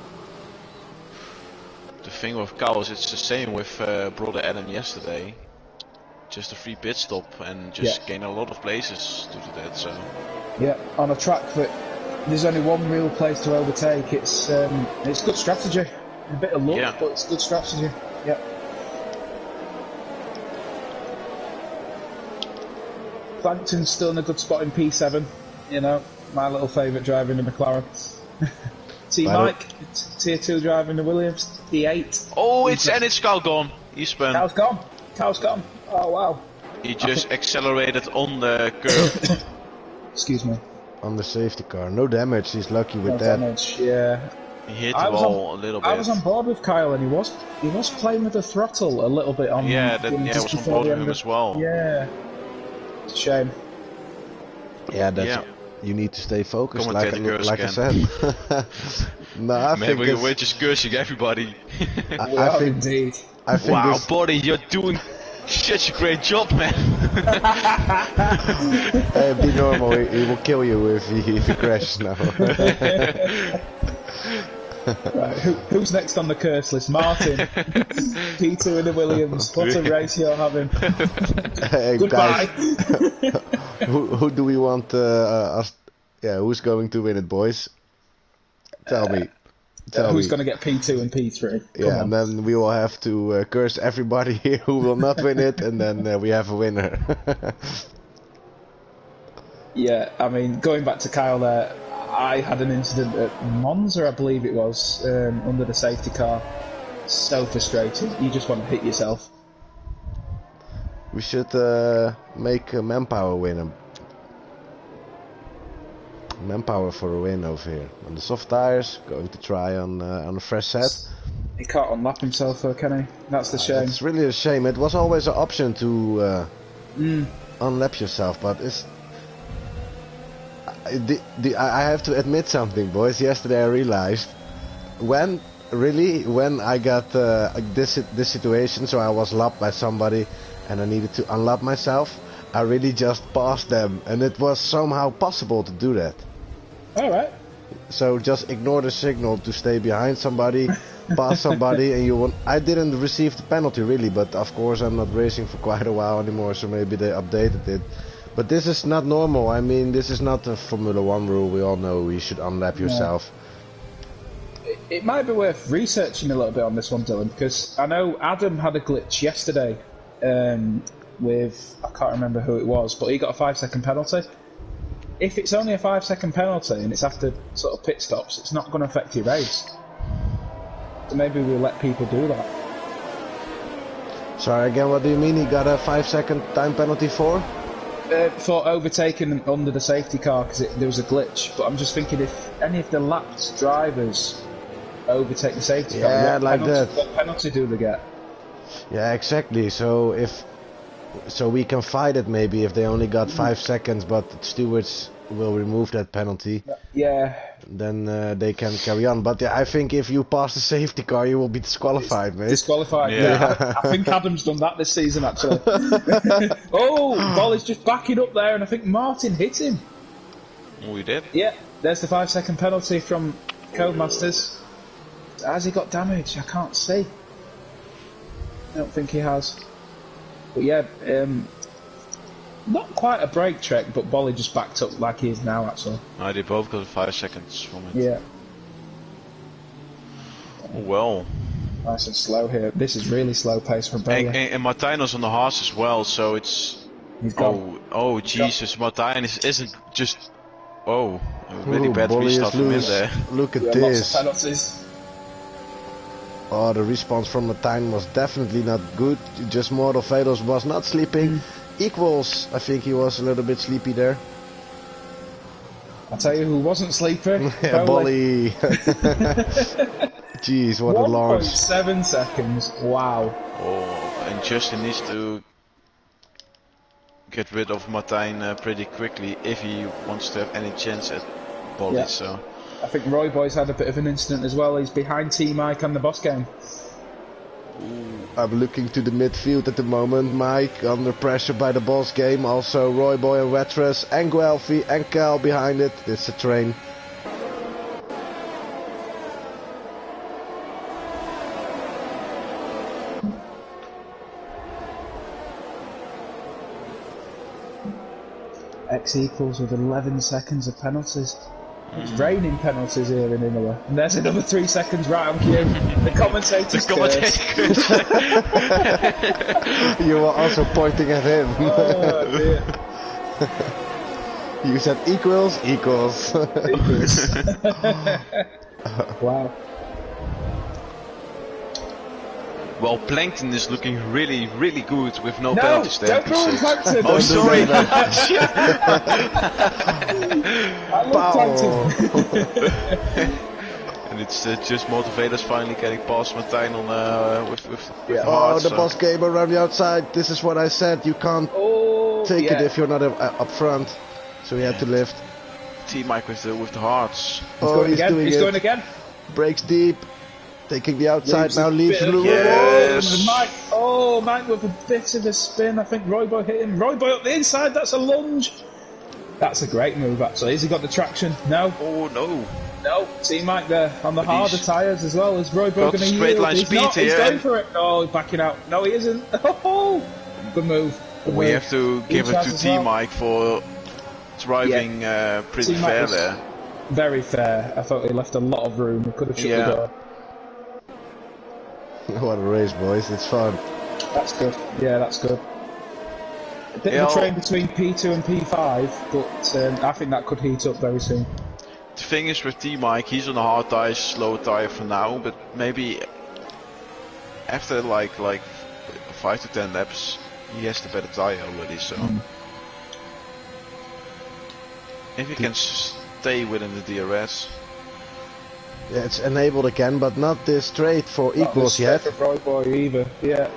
The thing with cows, it's the same with brother Adam yesterday. Just a free pit stop and just gain a lot of places due to that. So yeah, on a track that there's only one real place to overtake. It's good strategy, a bit of luck, but it's good strategy. Yeah. Plankton's still in a good spot in P7. You know, my little favourite driver in the McLaren. T Mike, tier 2 driver in the Williams, P8. Oh, it's Cal gone. He's spun. Cal's gone. Cal's gone. Oh wow. He just accelerated on the curve. Excuse me. On the safety car, no damage. He's lucky with that. Damage, yeah. He hit the ball a little bit. I was on board with Kyle, and he was playing with the throttle a little bit on. Yeah, I was on board with him as well. Yeah. It's a shame. Yeah, you need to stay focused, like I said. No, I think we're just cursing everybody. I think indeed. Wow, buddy, you're doing such a great job, man. Hey, be normal. He will kill you if he crashes now. Right, who's next on the curse list? Martin, P2 in the Williams. What a race you're having. Hey, Goodbye. guys, who do we want us? Yeah, who's going to win it, boys? Tell me. Who's going to get P2 and P3? Yeah, and then we will have to curse everybody here who will not win it, and then we have a winner. Yeah, I mean, going back to Kyle there, I had an incident at Monza, I believe it was, under the safety car. So frustrating. You just want to hit yourself. We should make Manpower win. Manpower for a win over here. On the soft tires, going to try on a fresh set. He can't unlap himself though, can he? That's the shame. It's really a shame. It was always an option to unlap yourself, but it's... I have to admit something, boys. Yesterday I realized when I got this situation, so I was lapped by somebody and I needed to unlap myself, I really just passed them, and it was somehow possible to do that. Alright. So just ignore the signal to stay behind somebody, pass somebody, and you won. I didn't receive the penalty really, but of course I'm not racing for quite a while anymore, so maybe they updated it. But this is not normal. I mean, this is not a Formula 1 rule. We all know you should unlap yourself. It might be worth researching a little bit on this one, Dylan, because I know Adam had a glitch yesterday with, I can't remember who it was, but he got a 5-second penalty. If it's only a 5-second penalty and it's after sort of pit stops, it's not going to affect your race. So maybe we'll let people do that. Sorry, again, what do you mean? He got a 5-second time penalty for? For overtaking under the safety car because there was a glitch. But I'm just thinking if any of the lapped drivers overtake the safety car, what penalty do they get? Yeah, exactly. So we can fight it maybe if they only got 5 seconds, but the stewards will remove that penalty. Yeah. Then they can carry on. But yeah, I think if you pass the safety car, you will be disqualified, mate. Disqualified. Yeah. I think Adam's done that this season actually. Oh, ball is just backing up there, and I think Martin hit him. Oh, he did? Yeah. There's the 5-second penalty from Codemasters. Has he got damage? I can't see. I don't think he has. But yeah, not quite a brake trek, but Bolly just backed up like he is now, actually. No, they both got 5 seconds from it. Yeah. Oh, well. Nice and slow here. This is really slow pace from Bolly. And Martijn was on the horse as well, so it's... He's gone. Oh, Jesus, Martijn isn't just... Oh, a really bad Bolly restart from him loose. there. Look at Lots this. of penalties. Oh, the response from Martijn was definitely not good. Just Mortal Velos was not sleeping. Equals, I think he was a little bit sleepy there. I'll tell you who wasn't sleeping. Yeah, Bolly. Jeez, what a launch. 1.7 seconds, wow. Oh, and Justin needs to get rid of Martijn pretty quickly if he wants to have any chance at Bolly. Yeah. So I think Roy Boy's had a bit of an incident as well. He's behind T Mike on the boss game. I'm looking to the midfield at the moment. Mike under pressure by the boss game. Also Roy Boy and Wetras and Guelphy and Cal behind it. It's a train. X equals with 11 seconds of penalties. It's raining penalties here in Imola. And there's another 3 seconds right on cue. The commentator's You were also pointing at him. Oh dear. You said equals. Wow. well, Plankton is looking really, really good with no penalties there. Don't ruin Plankton! Oh, sorry! I love Plankton! And it's just Motivators finally getting past Martijn on with Yeah. hard, the boss game around the outside. This is what I said. You can't take it if you're not up front. So he had to lift. T-Mike with the hearts. He's going again. Breaks deep. Taking the outside now, leaves blue. Yes. Mike with a bit of a spin. I think Roy Boy hit him. Roy Boy up the inside. That's a lunge. That's a great move, actually. Has he got the traction? No. Oh no. No, T-Mike there on the harder tyres as well. Is Roy Boy got going to straight yield? line He's speed not. He's here, going and- for it. No, he's backing out. No, he isn't. Oh, good move. Good We move. have to give it Chaz to as well. T-Mike for driving pretty T-Mike fair was there. very fair. I thought he left a lot of room. He could have shut the door. What a race, boys. It's fun. That's good. Yeah, that's good. A bit of a train between P2 and P5, but I think that could heat up very soon. The thing is with T-Mike, he's on a hard tire, slow tire for now, but maybe after like 5 to 10 laps, he has the better tire already, so... If he can stay within the DRS... Yeah, it's enabled again, but not this straight for equals yet. Not for Roy Boy either, yeah.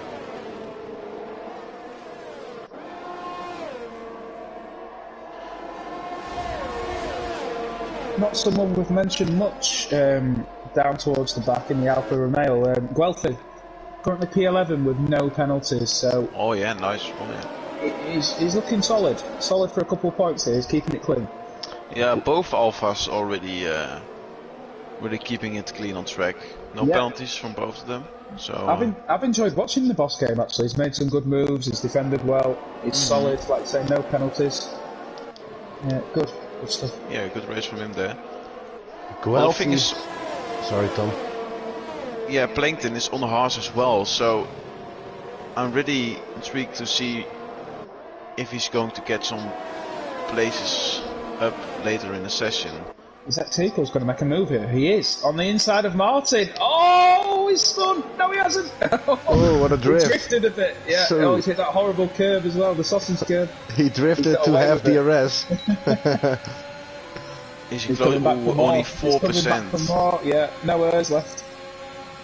Not someone we've mentioned much down towards the back in the Alfa Romeo. Guelphy, currently P11 with no penalties, so... Oh yeah, nice. Oh, yeah. He's looking solid. Solid for a couple of points here, he's keeping it clean. Yeah, both Alphas already really keeping it clean on track. No penalties from both of them. So I've enjoyed watching the boss game actually. He's made some good moves, he's defended well, it's solid, like I say, no penalties. Yeah, good stuff. Yeah, good race from him there. Well, the thing is, sorry, Tom. Yeah, Plankton is on the hards as well, so I'm really intrigued to see if he's going to get some places up later in the session. Is that Tico's going to make a move here? He is on the inside of Martin. Oh, he's spun. No, he hasn't. Oh, what a drift! He drifted a bit. Yeah. So oh, he's hit that horrible curve as well, the sausage curve. He drifted to have DRS. He's close to only 4%. Yeah, no errors left.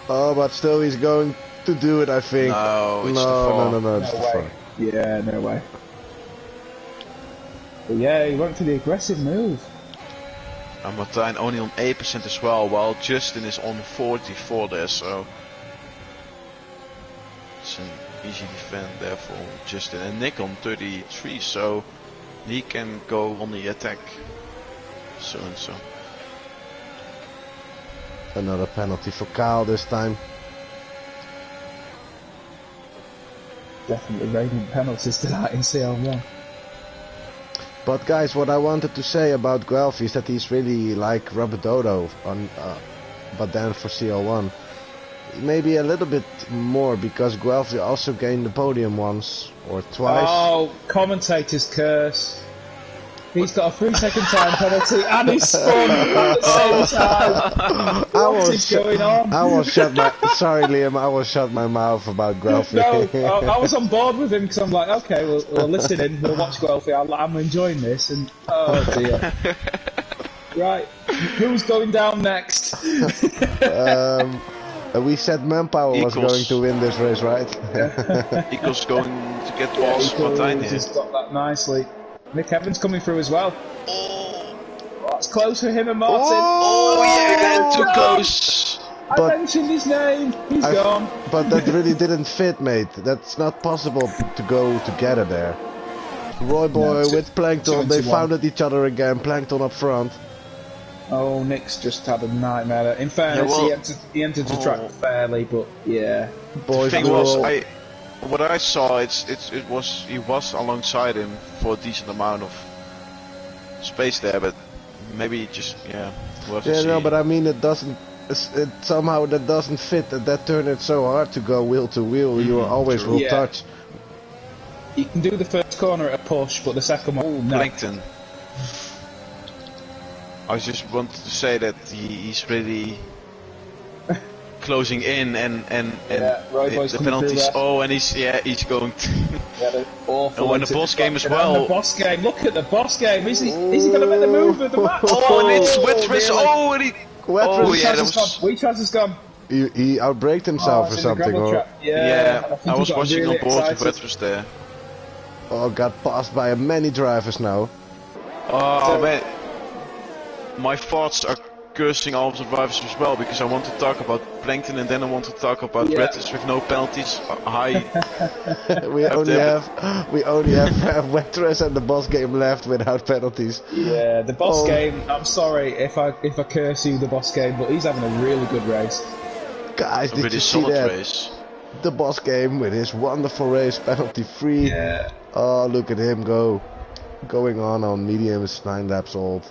Oh, but still, he's going to do it. I think. No, it's no, it's no the way. far. Yeah, no way. But yeah, he went for the aggressive move. And Martijn only on 8% as well, while Justin is on 44 there, so it's an easy defend there for Justin. And Nick on 33, so he can go on the attack. So and so. Another penalty for Kyle this time. Definitely raining penalties tonight in CL-1. But guys, what I wanted to say about Guelph is that he's really like Rubber Dodo, but then for CL1. Maybe a little bit more, because Guelph also gained the podium once or twice. Oh, commentator's curse. He's got a 3-second time penalty and he's spun at the same time. What is going on? Sorry Liam, I will shut my mouth about Guelph. No, I was on board with him because I'm like, okay, we'll listen in, we'll watch Guelphy. I'm enjoying this, and oh dear. Right, who's going down next? We said Manpower was going to win this race, right? Eagles going to get past Martijn here. He's got that nicely. Nick Evans coming through as well. Oh, that's close for him and Martin. Oh yeah, too close. I mentioned his name. He's gone. But that really didn't fit, mate. That's not possible to go together there. Roy Boy with Plankton, they found each other again. Plankton up front. Oh, Nick's just had a nightmare. In fairness, he entered the track fairly, but yeah. Boys, the thing was, what I saw, he was alongside him for a decent amount of space there, but maybe just we'll have to see. No, but I mean somehow that doesn't fit. That turn, it's so hard to go wheel to wheel. You always will touch. You can do the first corner at a push, but the second one, no. Plankton. I just wanted to say that he's really closing in and the penalties. Oh, and he's going to. And when the boss game as well. The boss game. Look at the boss game. Is he going to make the move of the match? Oh, and it's Wetris. Oh, and he. Wetris has gone. He outbraked himself or something. I was watching on board with Wetris there. Oh, got passed by many drivers now. Oh man, my thoughts are cursing all of the drivers as well, because I want to talk about Plankton and then I want to talk about Bretis with no penalties. we only have Wettress and the boss game left without penalties. Yeah, the boss game. I'm sorry if I curse you, the boss game, but he's having a really good race. Guys, did you see that? Race. The boss game with his wonderful race, penalty free. Yeah. Oh, look at him go. Going on mediums, 9 laps old.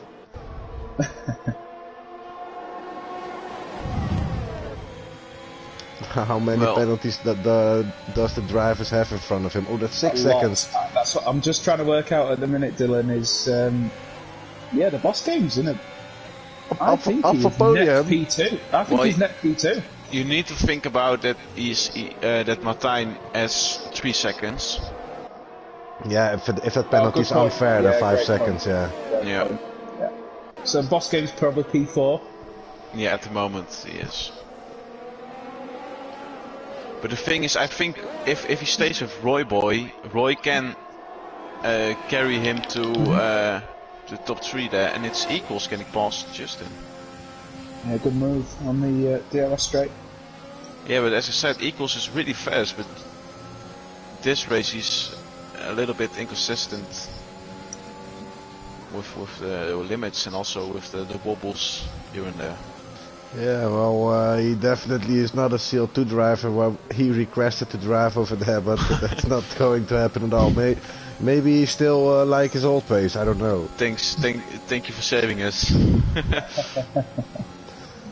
How many penalties does the drivers have in front of him? Oh, that's 6 seconds. That's what I'm just trying to work out at the minute, Dylan, is the boss game's in it. Up for podium. P2. I think he's net P2. You need to think about that that Martijn has 3 seconds. Yeah, if that penalty is unfair, then 5 seconds, Yeah. So boss game's probably P4. Yeah, at the moment he is. But the thing is, I think if he stays with Roy can carry him to the top 3 there, and it's equals getting past Justin. Yeah, good move on the DRS straight. Yeah, but as I said, equals is really fast, but this race he's a little bit inconsistent with the limits and also with the wobbles here and there. Yeah, well, he definitely is not a CL2 driver. Well, he requested to drive over there, but that's not going to happen at all. Maybe he's still like his old pace. I don't know. Thank you for saving us.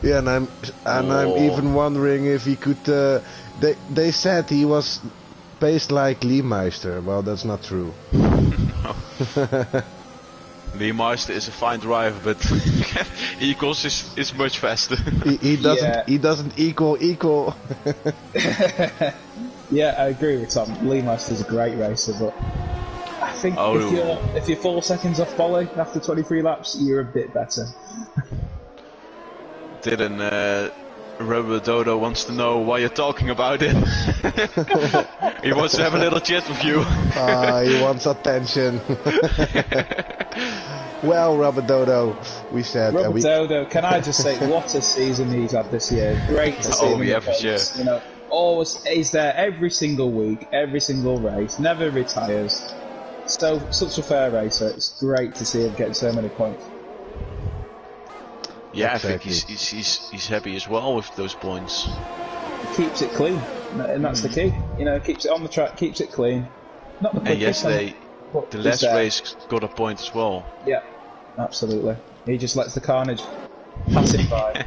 Yeah, and I'm even wondering if he could. They said he was paced like Leemeister. Well, that's not true. Leemeister is a fine driver, but equals is much faster. He doesn't equal. Yeah, I agree with Tom. Leemeister's a great racer, but I think if you're 4 seconds off Bolly after 23 laps, you're a bit better. Dylan, Rubber Dodo wants to know why you're talking about it. He wants to have a little chat with you. He wants attention. Well, Rubber Dodo, we said. Rubber Dodo, can I just say, what a season he's had this year. Great to see him in the for sure. You know, always he's there every single week, every single race, never retires. Such a fair racer. It's great to see him getting so many points. Yeah, exactly. I think he's happy as well with those points. He keeps it clean, and that's the key. You know, keeps it on the track, keeps it clean. Not the and yesterday, the last race got a point as well. Yeah, absolutely. He just lets the carnage pass him by.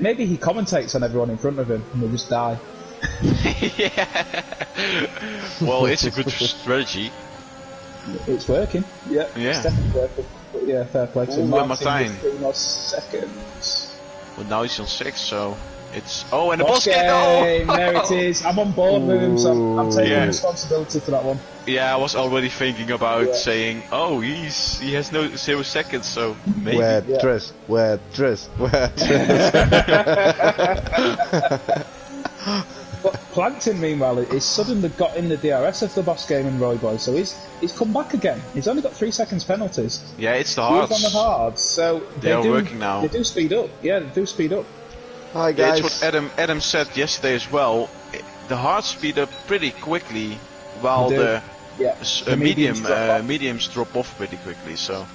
Maybe he commentates on everyone in front of him and they just die. Yeah. Well, it's a good strategy. It's working. Yeah. It's definitely working. But yeah, fair play to him. Martijn. 3 more seconds. Well, now he's on 6, so it's... Oh, and the boss game! Oh! There it is. I'm on board with him, so I'm taking responsibility for that one. Yeah, I was already thinking about saying, oh, he has 0 seconds, so maybe. Wettress. But Plankton, meanwhile, is suddenly got in the DRS of the boss game in Roy Boy, so he's come back again. He's only got 3 seconds penalties. Yeah, it's the hards. He's on the hards, so they are working now. They do speed up. Yeah, they do speed up. Hi guys. Yeah, it's what Adam said yesterday as well. The hards speed up pretty quickly, while the mediums drop off pretty quickly. So.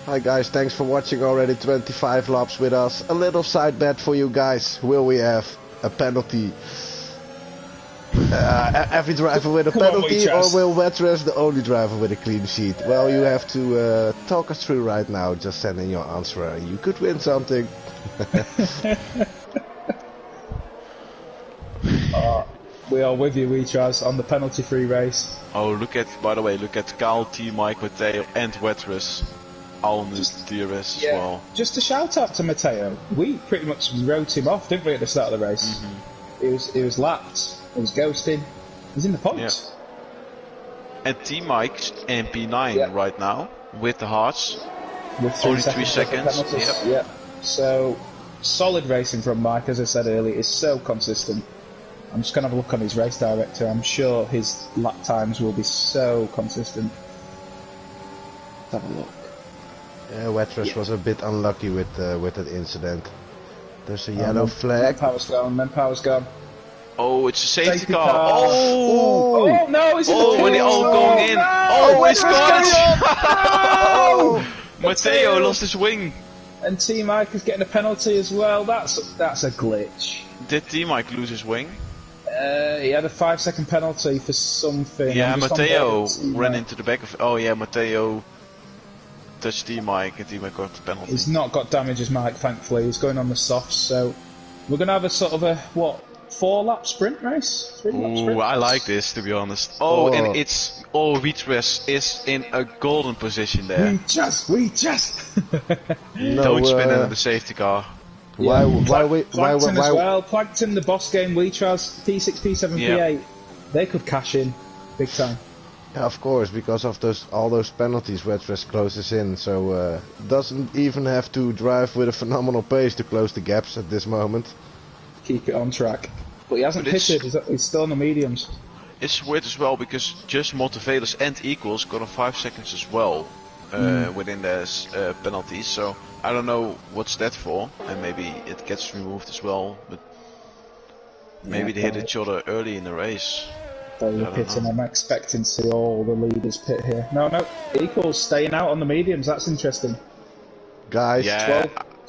Hi guys, thanks for watching already 25 laps with us. A little side bet for you guys. Will we have a penalty? Every driver with a penalty, or will Wettress the only driver with a clean sheet? Well, you have to talk us through right now. Just send in your answer and you could win something. We are with you, Weechaz, on the penalty-free race. Oh, by the way, look at Carl, T, Mike, Matteo and Wettress. All in the DRS as well. Just a shout out to Matteo. We pretty much wrote him off, didn't we, at the start of the race? He was lapped, he was ghosting, he's in the points. Yeah. And T Mike's MP9 right now with the hearts. With only 3 seconds. Yep. So solid racing from Mike, as I said earlier, is so consistent. I'm just gonna have a look on his race director. I'm sure his lap times will be so consistent. Let's have a look. Wetrush was a bit unlucky with that incident. There's a yellow flag. Manpower's gone. Oh, it's a safety car. Oh no, is it when they all going in. No, It's gone. No! Matteo lost his wing. And T-Mike is getting a penalty as well. That's a glitch. Did T-Mike lose his wing? He had a 5-second penalty for something. Yeah, Matteo ran into the back of... Oh yeah, Matteo touched T-Mike and T-Mike got the penalty. He's not got damage as Mike, thankfully. He's going on the softs, so we're going to have a sort of a, 4-lap sprint race? 3-lap sprint? Ooh, I like this, to be honest. Oh, and it's... Oh, Vitres is in a golden position there. We just... No, Don't spin into the safety car. Plankton as well. Plankton, the boss game, Weetraz, P6, P7, P8. They could cash in big time. Yeah, of course, because of all those penalties, Wetrush closes in, so doesn't even have to drive with a phenomenal pace to close the gaps at this moment. Keep it on track. But he hasn't pitted, he's still on the mediums. It's weird as well, because just Motivators and Equals got on 5 seconds as well within their penalties, so I don't know what's that for, and maybe it gets removed as well, but maybe they hit each other early in the race. They pitting. I'm expecting to see all the leaders pit here. No, Equals staying out on the mediums, that's interesting. Guys,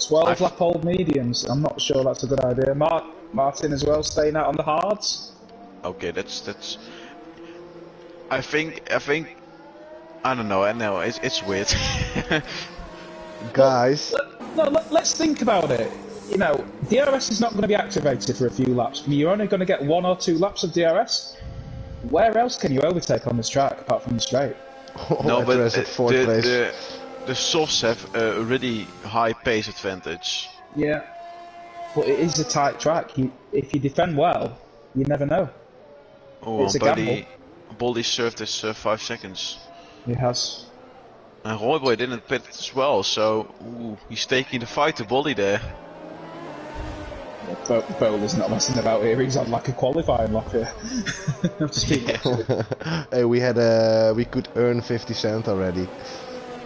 12 lap old mediums, I'm not sure that's a good idea. Martin as well, staying out on the hards. Okay, that's. I think. I don't know. I know it's weird. Guys. Let's think about it. You know, DRS is not going to be activated for a few laps. I mean, you're only going to get 1 or 2 laps of DRS. Where else can you overtake on this track apart from the straight? No, but the softs have a really high pace advantage. Yeah, but it is a tight track. If you defend well, you never know. Oh, it's a gamble. Boldy served this 5 seconds. He has. And Royboy didn't pit as well, so he's taking the fight to Boldy there. Bowler's not messing about here. He's on like a qualifying lap here. Hey, we could earn 50 cents already.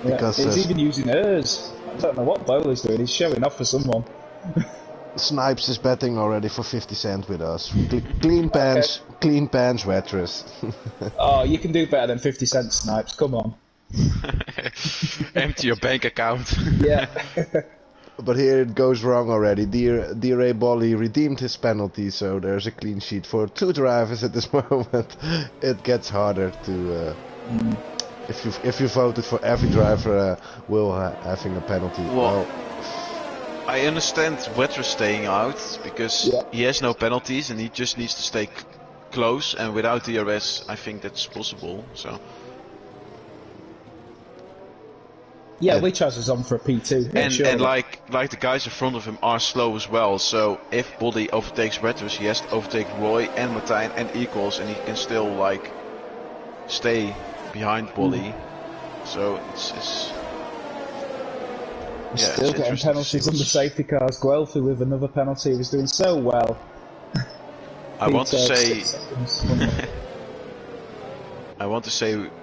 Because he's even using hers. I don't know what Bowler's doing. He's showing off for someone. Snipes is betting already for 50 cents with us. Clean pants, Wetrush. Oh, you can do better than 50 cents, Snipes. Come on. Empty your bank account. Yeah. But here it goes wrong already. D-Ray Bolly redeemed his penalty, so there's a clean sheet for 2 drivers at this moment. It gets harder to... If you voted for every driver having a penalty. Well, I understand Wetrush staying out, because he has no penalties and he just needs to stay close, and without DRS I think that's possible, so... Yeah, Weetraz is on for a P2. And like the guys in front of him are slow as well, so if Boldy overtakes Wetrush, he has to overtake Roy and Martijn and Equals, and he can still like stay behind Boldy. So it's still getting penalties on the safety cars. Guelphy with another penalty. He was doing so well. I want to say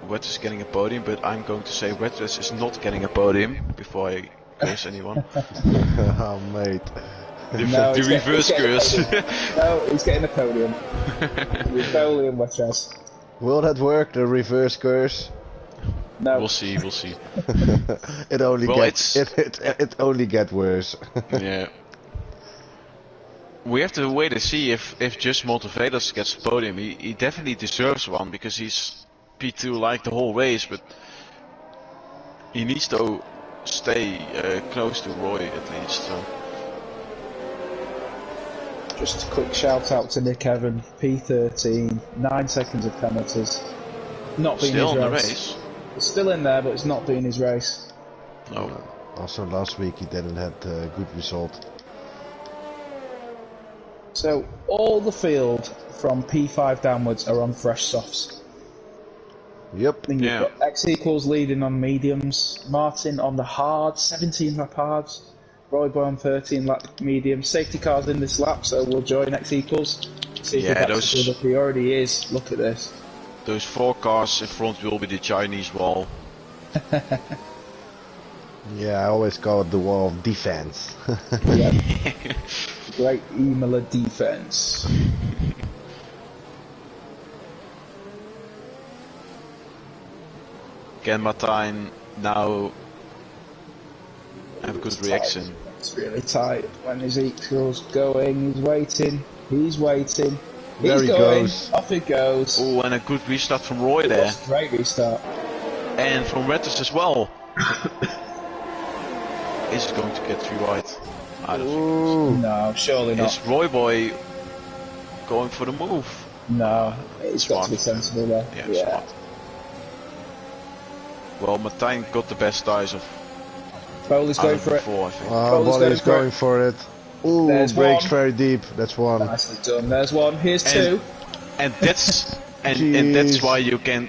Wetrush is getting a podium, but I'm going to say Wetrush is not getting a podium before I curse anyone. Oh, mate. The reverse curse. No, he's getting a podium. Bowley and Wetrush. Will that work, the reverse curse? No. We'll see. It only gets worse. Yeah. We have to wait and see if just Motivators gets the podium. He definitely deserves one, because he's P2 like the whole race, but he needs to stay close to Roy at least. So. Just a quick shout out to Nick Evan, P13, 9 seconds of penalties. Not being still his in race. The race. It's still in there, but it's not being his race. No. Also last week he didn't have a good result. So all the field from P5 downwards are on fresh softs. Yep. Then you've got X equals leading on mediums, Martin on the hards, 17 lap hards, Roy Boy on 13 lap mediums. Safety cars in this lap, so we'll join X equals. See if he already is. Look at this. Those 4 cars in front will be the Chinese wall. Yeah, I always call it the wall of defense. Yeah. Great Imola defense. Can Martijn now have a good reaction? It's really tight when Ezekiel's going. He's waiting. He's waiting. There He's he going. goes. Off he goes. Oh, and a good restart from Roy there. That's a great restart. And from Retters as well. Is it going to get 3 wide? I don't think No, surely it is. not. Is Roy Boy going for the move? No, it's got to be sensible there. Yeah, smart. Well, Martijn got the best tires of Bowley's going for it. before, I think. Bolly's going for it. Ooh, There's breaks one. very deep. That's one. Nicely done. There's one. Here's two. And that's and that's why you can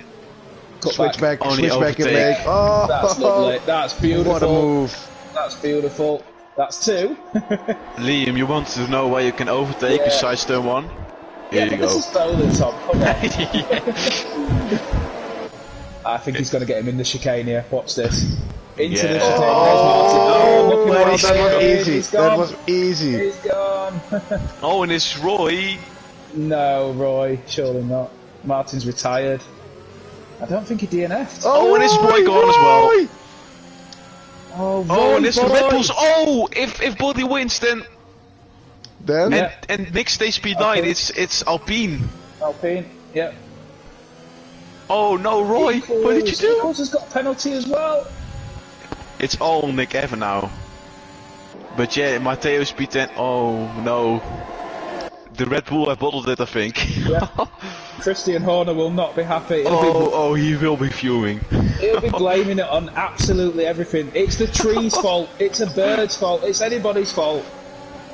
Cut Switch back, Only switch back and overtake. make. Oh, That's lovely. That's beautiful. what a move. That's beautiful. That's two. Liam, you want to know why you can overtake Yeah. besides turn 1? Here you This go. is Bowley, Tom. Come on. Yeah. I think he's going to get him in the chicane here. Watch this. Into the Yeah. chicane. There's Martin. Oh, look at Well, what that he's was doing. easy. He's That gone. was easy. He's gone. Oh, and it's Roy. No, Roy. Surely not. Martin's retired. I don't think he DNF'd. Oh, and it's Roy gone as well. Roy! Oh, Oh, and it's the Roy. Red Bulls. Oh, if Buddy wins, then Then Yeah. and Nick stays P9. Okay. It's Alpine. Alpine. Yep. Oh no, Roy! What did you do? Equals has got a penalty as well. It's all Nick Evan now. But yeah, Matteo's P10. Oh no. The Red Bull have bottled it, I think. Yeah. Christian Horner will not be happy. Oh, he will be fuming. He'll be blaming it on absolutely everything. It's the tree's fault. It's a bird's fault. It's anybody's fault.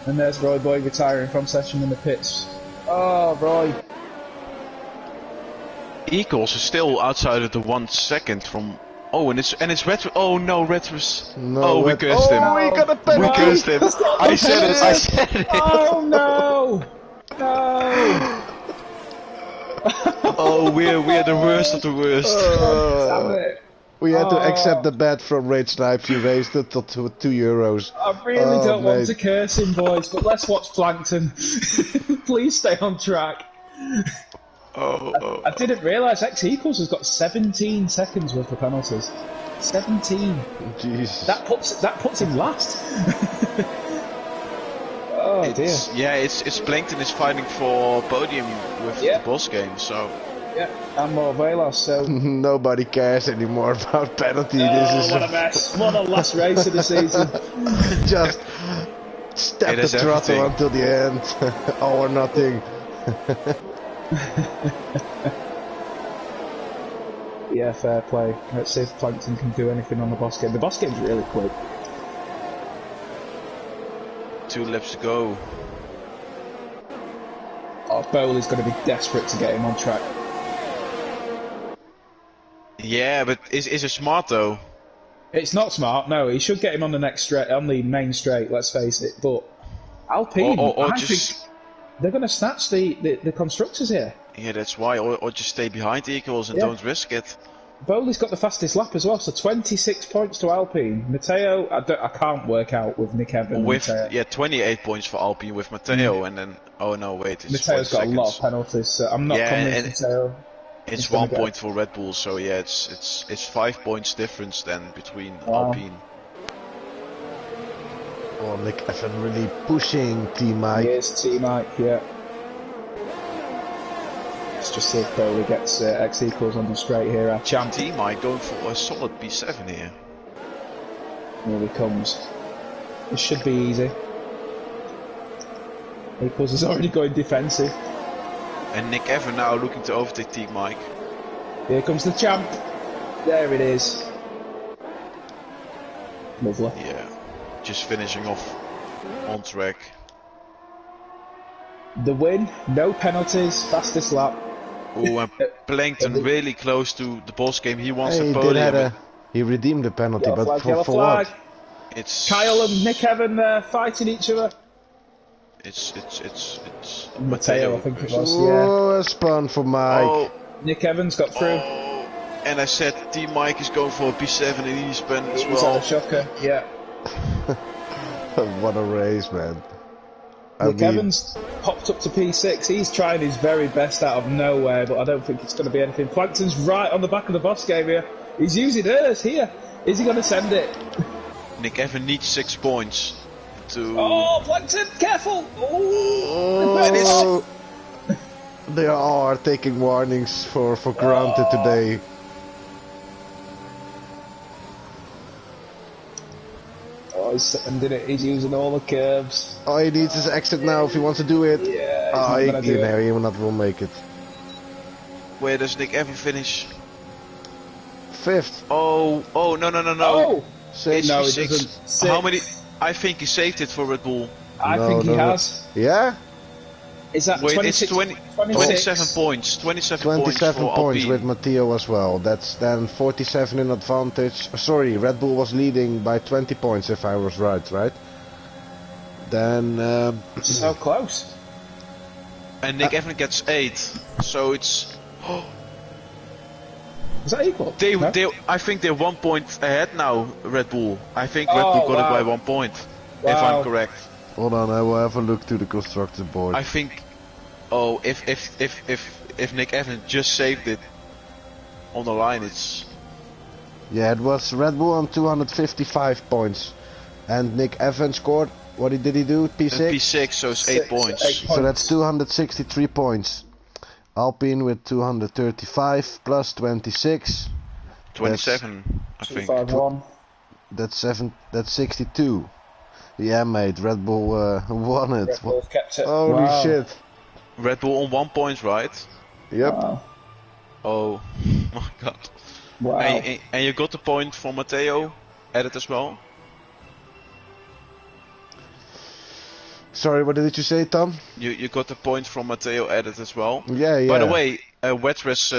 And there's Roy Boy retiring from session in the pits. Oh, Roy. Eagles is still outside of the 1 second from. Oh, and it's Red. Oh no, Red was. no, oh, we Red- cursed him. Oh, he got a We penalty. cursed him. I said it. I said it. Oh, no. No. Oh, we're the worst of the worst. Damn it. We had to Oh. accept the bet from Rage Snipe. You raised it to €2. I really don't want mate. to curse him, boys, but let's watch Plankton. Please stay on track. Oh. I didn't realise X equals has got 17 seconds worth of penalties. 17. Jesus. That puts him last. Oh dear. It's Plankton is fighting for podium with Yeah. the boss game. So Yeah, and more Velas. So. Nobody cares anymore about penalty. Oh, This is what a mess! What a last race of the season. just step It the is throttle everything. until the end. All or nothing. Yeah, fair play. Let's see if Plankton can do anything on the boss game. The boss game's really quick. 2 laps to go. Oh, Bowley's going to be desperate to get him on track. Yeah, but is it smart though? It's not smart. No, he should get him on the next straight, on the main straight. Let's face it. But Alpine, Or I just think they're going to snatch the constructors here. yeah, that's why. Or just stay behind the Eagles and Yeah. don't risk it. Bowley's got the fastest lap as well, so 26 points to Alpine. Matteo, I can't work out with Nick Evans. With Matteo. 28 points for Alpine with Matteo, and then oh no, wait, it's Matteo's 4 got a lot of seconds. penalties, so I'm not Yeah, convinced and Matteo. It's gonna 1 get- point for Red Bull, so yeah, it's 5 points difference then between Wow. Alpine. Oh, Nick Evan really pushing Team Mike. Here's T-Mike, yeah. Let's just see if Bowley gets X equals on the straight here. Our champ. T-Mike going for a solid P7 here. Here he comes. This should be easy. Equals is already going defensive. And Nick Evan now looking to overtake T-Mike. Here comes the champ. There it is. Lovely. Yeah, just finishing off on track. The win, no penalties, fastest lap. Oh, and Plankton really close to the boss game. He wants Hey, a he podium. he redeemed the penalty, Yellow but flag, for, yellow for flag. what? It's Kyle and Nick Evan fighting each other. It's Matteo, I think it was. Yeah. Oh, a spun for Mike. Oh, Nick Evans got through. And I said Team Mike is going for a P7 in Eastpen as He's had well. a shocker, yeah. What a race, man. Nick Evans popped up to P6. He's trying his very best out of nowhere, but I don't think it's going to be anything. Plankton's right on the back of the boss game here. He's using hers here. Is he going to send it? Nick Evans needs 6 points to... Oh, Plankton, careful! Oh, they are taking warnings for granted today. Oh, he's sending it. He's using all the curves. Oh, he needs his exit now if he wants to do it. Yeah, Oh, he's not going to do it. he will not make it. Where does Nick Evans finish? 5th. Oh, no. Oh! Six. No, he Six. doesn't. Six. How many? I think he saved it for Red Bull. I think he has. Yeah? Is that Wait, 26? it's 27 points. 27 points 27 for points Alpine. with Matteo as well. That's then 47 in advantage. Sorry, Red Bull was leading by 20 points if I was right? Then... So close. And Nick Evans gets 8. So it's... Is that equal? I think they're 1 point ahead now, Red Bull. I think Red Bull got it by 1 point. If I'm correct. Hold on, I will have a look to the constructor board. I think... Oh, if Nick Evans just saved it on the line, it's... Yeah, it was Red Bull on 255 points. And Nick Evans scored, what did he do? P6? P6, so it's 8 points. 8 So that's 263 points. Alpine with 235 plus 26. 27, I think. 251. That's 62. Yeah, mate, Red Bull won it. Red Bull kept it. Holy Wow. shit. Red Bull on 1 point, right? Yep. Wow. Oh my god. Wow. And you got the point from Matteo added as well? Sorry, what did you say, Tom? You got the point from Matteo added as well? Yeah. By the way, Wetris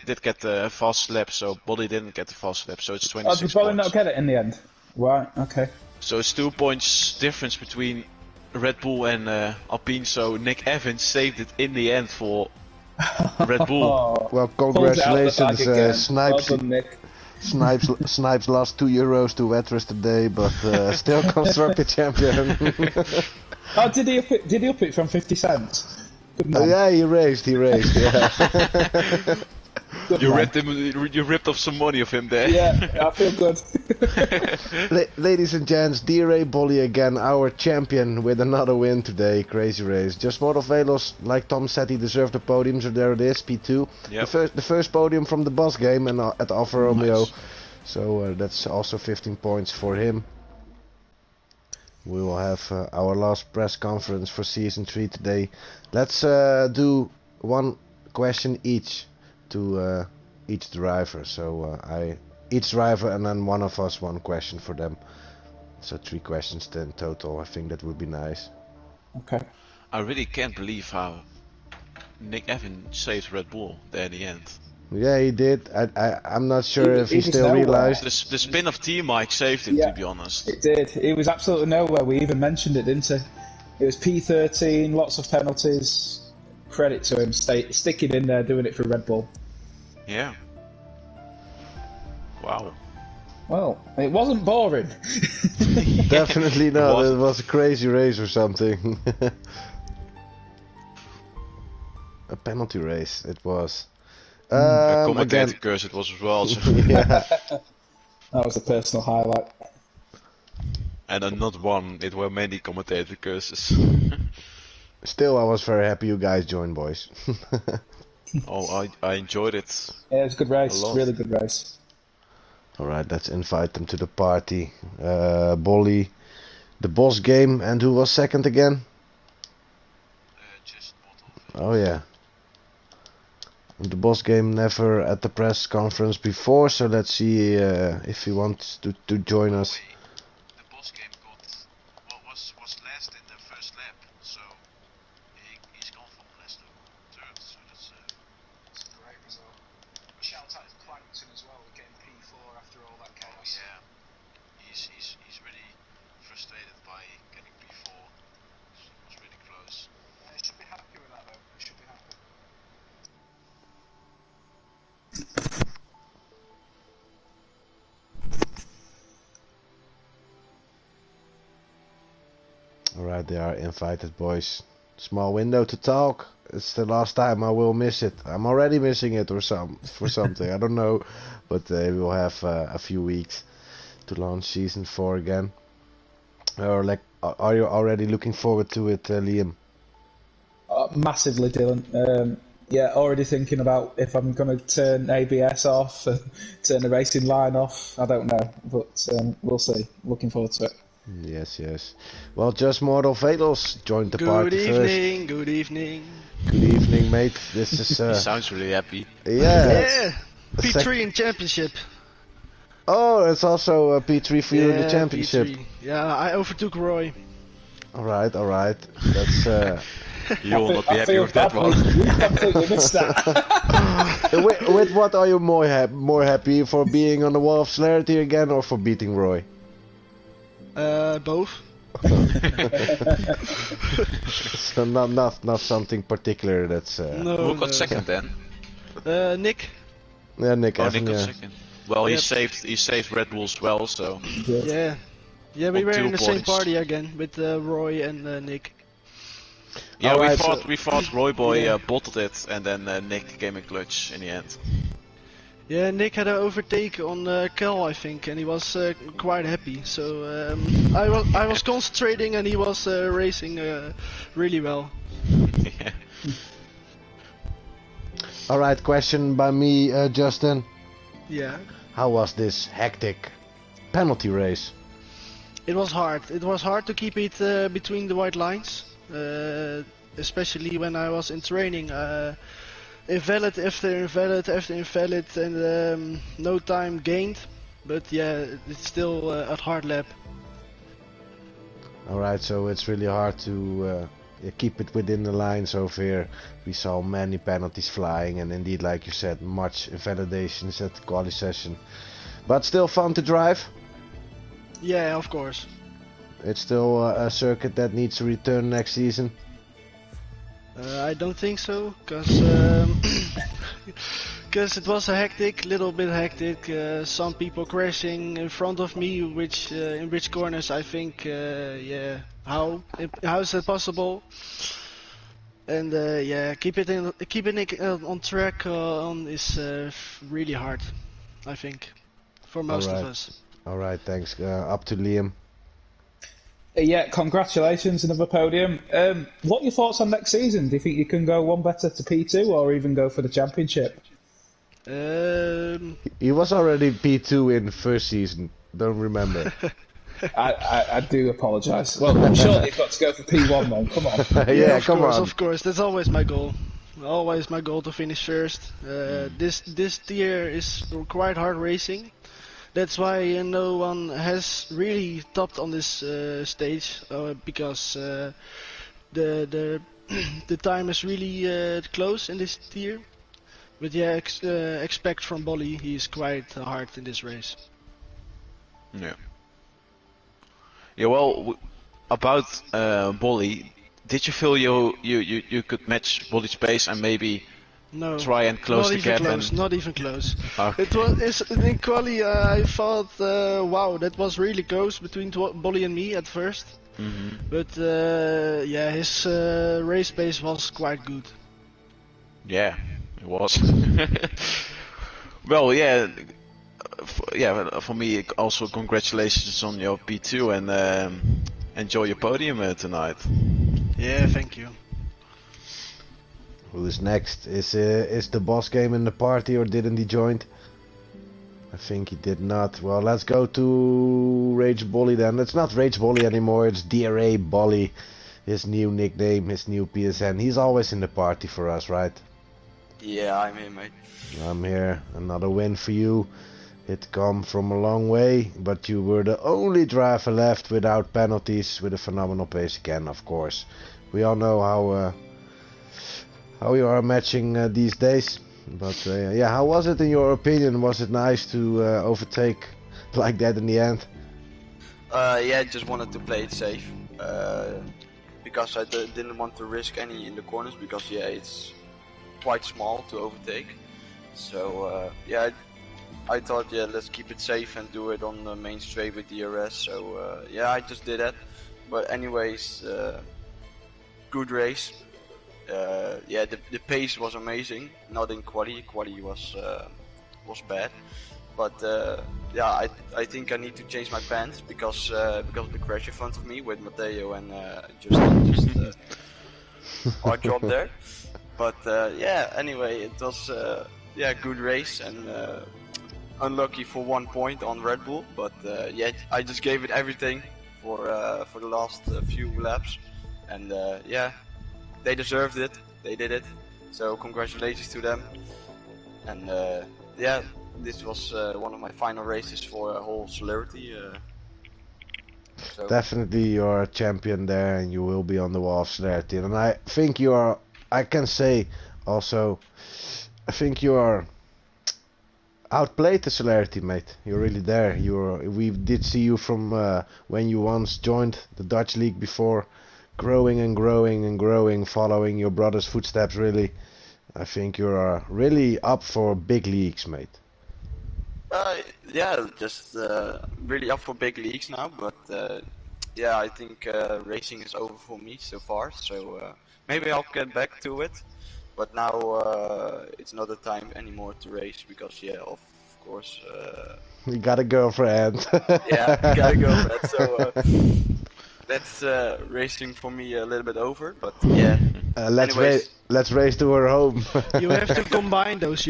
did get the fast lap, so Body didn't get the fast lap, so it's 26 did Bolin points. not get it in the end? Right, okay. So it's 2 points difference between Red Bull and Alpine, so Nick Evans saved it in the end for Red Bull. Oh, Well, pulls it out of the bag congratulations, again. Snipes. Well done, Nick. Snipes lost €2 to Wetris today, but still constructor champion. Oh, did he up it from 50 cents? Good man. Yeah, he raised, yeah. Good You man. ripped off some money of him there. Yeah, I feel good. Ladies and gents, D-Ray Bolly again, our champion with another win today. Crazy race. Just Model Velos, like Tom said, he deserved the podium, so there it is, P2. Yep. The first podium from the boss game and at Alfa Romeo. Nice. So that's also 15 points for him. We will have our last press conference for Season 3 today. Let's do one question each to each driver. So each driver and then one of us one question for them. So 3 questions in total. I think that would be nice. Okay. I really can't believe how Nick Evans saved Red Bull there in the end. Yeah, he did. I'm not sure if he was still nowhere. realized. The spin of Team Mike saved it, Yeah. to be honest. It did. It was absolutely nowhere. We even mentioned it, didn't it? It was P13, lots of penalties. Credit to him, sticking in there, doing it for Red Bull. Yeah. Wow. Well, it wasn't boring. Definitely not. Was- It was a crazy race or something. A penalty race. It was. A commentator Again, curse it was as well. So. yeah. That was a personal highlight. And not one, it were many commentator curses. Still, I was very happy you guys joined, boys. Oh, I enjoyed it. Yeah, it was a good race. A lot. Really good race. Alright, let's invite them to the party. Bolly, the boss game, and who was second again? Oh yeah. The boss game never at the press conference before, so let's see if he wants to join us. The boss game was last in the first lap, so he's gone from last to third, so that's a great result. Shout out to Plankton as well, getting P4 after all that chaos. yeah. He's really frustrated by getting P4. It was really close. I should be happy with that though. I should be happy. Alright, they are invited, boys. Small window to talk. It's the last time I will miss it. I'm already missing it for something. I don't know, but we'll have a few weeks to launch season 4 again. Or are you already looking forward to it, Liam? Massively, Dylan. Yeah, already thinking about if I'm going to turn ABS off, turn the racing line off. I don't know, but we'll see. Looking forward to it. Yes, yes. Well, Just Mortal Fatals joined the party first. Good evening. Good evening, mate. This is He sounds really happy. yeah. P3 in championship. Oh, it's also a P3 for you in the championship. P3. Yeah, I overtook Roy. Alright. That's You will not be happy with that one. We completely missed that. with what are you more happy, for being on the wall of Celerity again, or for beating Roy? Both. So not something particular. That's Who got second then? Nick. yeah, Nick. Nick got yeah. second. Well, he saved Red Bull's well, so. Yeah, we were On 2 in the same points. party again with Roy and Nick. Yeah, Alright, we thought Roy Boy Yeah. bottled it, and then Nick came in clutch in the end. Yeah, Nick had an overtake on Kel, I think, and he was quite happy. So I was concentrating, and he was racing really well. Yeah. Alright, question by me, Justin. Yeah. How was this hectic penalty race? It was hard. It was hard to keep it between the white lines, especially when I was in training. Invalid after invalid after invalid, and no time gained. But yeah, it's still a hard lap. Alright, so it's really hard to keep it within the lines over here. We saw many penalties flying, and indeed, like you said, much invalidations at the quali session. But still fun to drive. Yeah, of course. It's still a circuit that needs to return next season. I don't think so, cause it was a little bit hectic. Some people crashing in front of me, which in which corners I think, yeah, how is that possible? And yeah, keeping it on track is really hard, I think, for most of us. Alright, thanks. Up to Liam. Yeah, congratulations, another podium. What are your thoughts on next season? Do you think you can go one better to P2 or even go for the championship? He was already P2 in the first season. Don't remember. I do apologise. Well, I'm sure you've got to go for P1 then. Come on. yeah, Of course, that's always my goal. Always my goal to finish first. This tier is quite hard racing. That's why no one has really topped on this stage, because the time is really close in this tier. But yeah, expect from Bolly, he's quite hard in this race. Yeah. Yeah. Well, about Bolly, did you feel you could match Bolly's pace and maybe No, try and close the gap? Not even close. Okay. In quali. I thought, wow, that was really close between Bolly and me at first. But yeah, his race pace was quite good. Yeah, it was. Well, yeah, for me also congratulations on your P2 and enjoy your podium tonight. Yeah, thank you. Who is next? Is the boss game in the party, or didn't he join? I think he did not. Well, let's go to Rage Bolly then. It's not Rage Bolly anymore, it's DRA Bolly. His new nickname, his new PSN. He's always in the party for us, right? Yeah, I'm here, mate. I'm here. Another win for you. It come from a long way, but you were the only driver left without penalties, with a phenomenal pace again, of course. We all know how you are matching these days. But yeah, how was it in your opinion? Was it nice to overtake like that in the end? Yeah, I just wanted to play it safe. Because I didn't want to risk any in the corners, because yeah, it's quite small to overtake. So yeah, I thought, yeah, let's keep it safe and do it on the main straight with DRS. So yeah, I just did that. But anyways, good race. Yeah, the pace was amazing. Not in quali. Quali was bad. But yeah, I think I need to change my pants because of the crash in front of me with Matteo and just our job there. But yeah, anyway, it was yeah, good race and unlucky for 1 point on Red Bull. But yeah, I just gave it everything for the last few laps, and yeah, they deserved it. They did it. So congratulations to them. And yeah, this was one of my final races for a whole Celerity. So Definitely you're a champion there, and you will be on the wall of Celerity. And I think you are, I can say also, I think you are outplayed the Celerity, mate. You're really there. We did see you from when you once joined the Dutch league before, growing and growing and growing, following your brother's footsteps. Really, I think you are really up for big leagues, mate. yeah, just really up for big leagues now. But yeah, I think racing is over for me so far. So maybe I'll get back to it. But now it's not the time anymore to race because yeah, of course. You got a girlfriend. Yeah, gotta go for that. So that's racing for me a little bit over. But yeah. Let's race to her home. You have to combine those.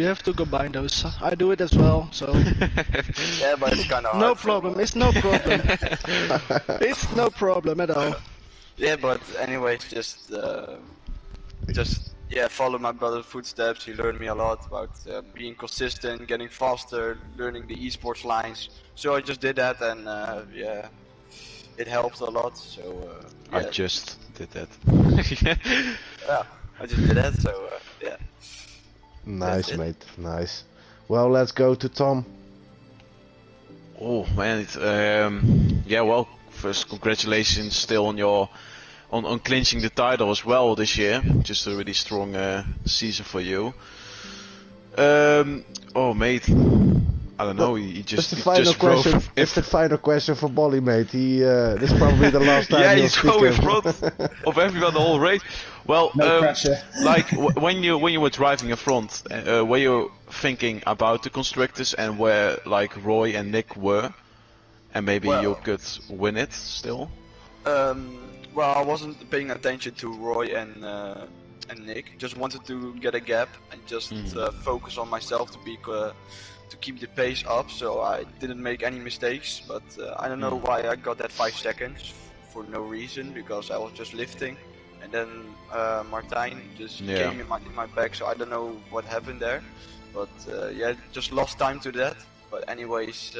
I do it as well, so. Yeah, but it's kind of hard. No problem. It's no problem. It's no problem at all. Yeah, but anyways, just yeah, follow my brother's footsteps. He learned me a lot about being consistent, getting faster, learning the esports lines. So I just did that, and yeah, it helped a lot. So yeah. I just did that. Yeah, I just did that. So yeah. Nice, mate. Nice. Well, let's go to Tom. Oh man, yeah. Well, first congratulations still on your on clinching the title as well this year. Just a really strong season for you. Oh mate, I don't know. He just It's the final question. It's the final question for Bolly, mate. This is probably the last time. Yeah, he'll he's speak going in him. front of everyone the whole race. Well, No pressure. like when you were driving in front, were you thinking about the constructors and where like Roy and Nick were, and maybe you could win it still? Well, I wasn't paying attention to Roy and Nick. Just wanted to get a gap and just focus on myself to keep the pace up. So I didn't make any mistakes. But I don't know why I got that 5 seconds for no reason, because I was just lifting, and then Martijn just came in my back. So I don't know what happened there. But yeah, just lost time to that. But anyways,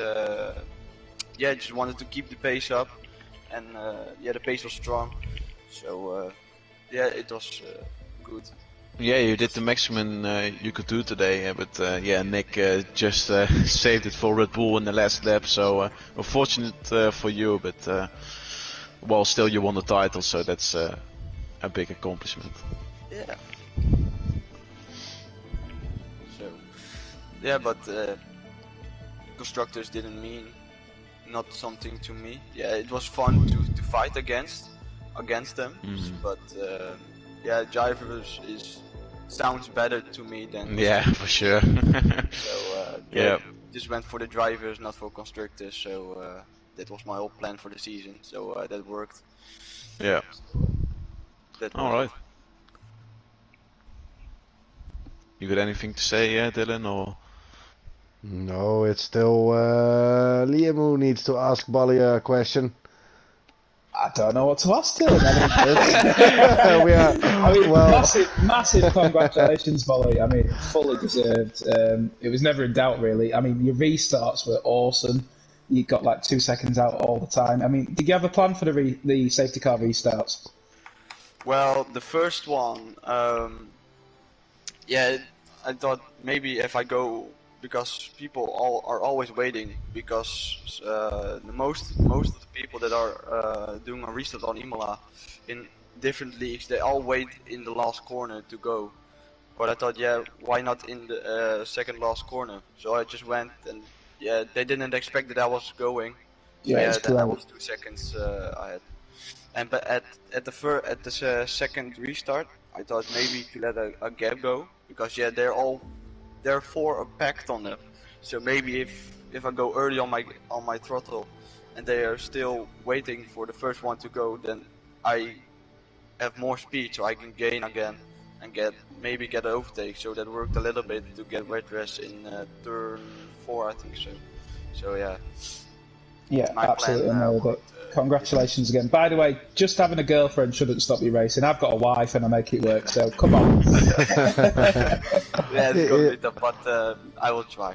yeah, just wanted to keep the pace up. And yeah, the pace was strong, so yeah, it was good. Yeah, you did the maximum you could do today, but yeah, Nick just saved it for Red Bull in the last lap. So unfortunate for you, but well, still you won the title, so that's a big accomplishment. Yeah. So yeah, but constructors didn't mean not something to me. Yeah, it was fun to fight against them, but yeah, drivers sounds better to me than for sure. So yeah, just went for the drivers, not for constructors. So that was my whole plan for the season. So that worked. Yeah. All right. You got anything to say, Dylan, or? No, it's still Liam who needs to ask Bolly a question. I don't know what to ask Dylan. I mean, massive congratulations, Bolly. I mean, fully deserved. It was never in doubt, really. I mean, your restarts were awesome. You got like 2 seconds out all the time. I mean, did you have a plan for the safety car restarts? Well, the first one, yeah, I thought maybe if I go, because people are always waiting, because most of the people that are doing a restart on Imola in different leagues, they all wait in the last corner to go. But I thought, yeah, why not in the second last corner? So I just went, and yeah, they didn't expect that I was going. So, Yeah, yeah, it's then I great. was 2 seconds ahead. And but at the second restart, I thought maybe to let a gap go, because yeah, they're four are packed on them. So maybe if I go early on my throttle, and they are still waiting for the first one to go, then I have more speed, so I can gain again and maybe get an overtake. So that worked a little bit to get wet rest in turn 4, I think so. So yeah. Yeah, My absolutely plan, nailed it. Congratulations again. By the way, just having a girlfriend shouldn't stop you racing. I've got a wife and I make it work, so come on. Yeah, it's gonna be tough, but I will try.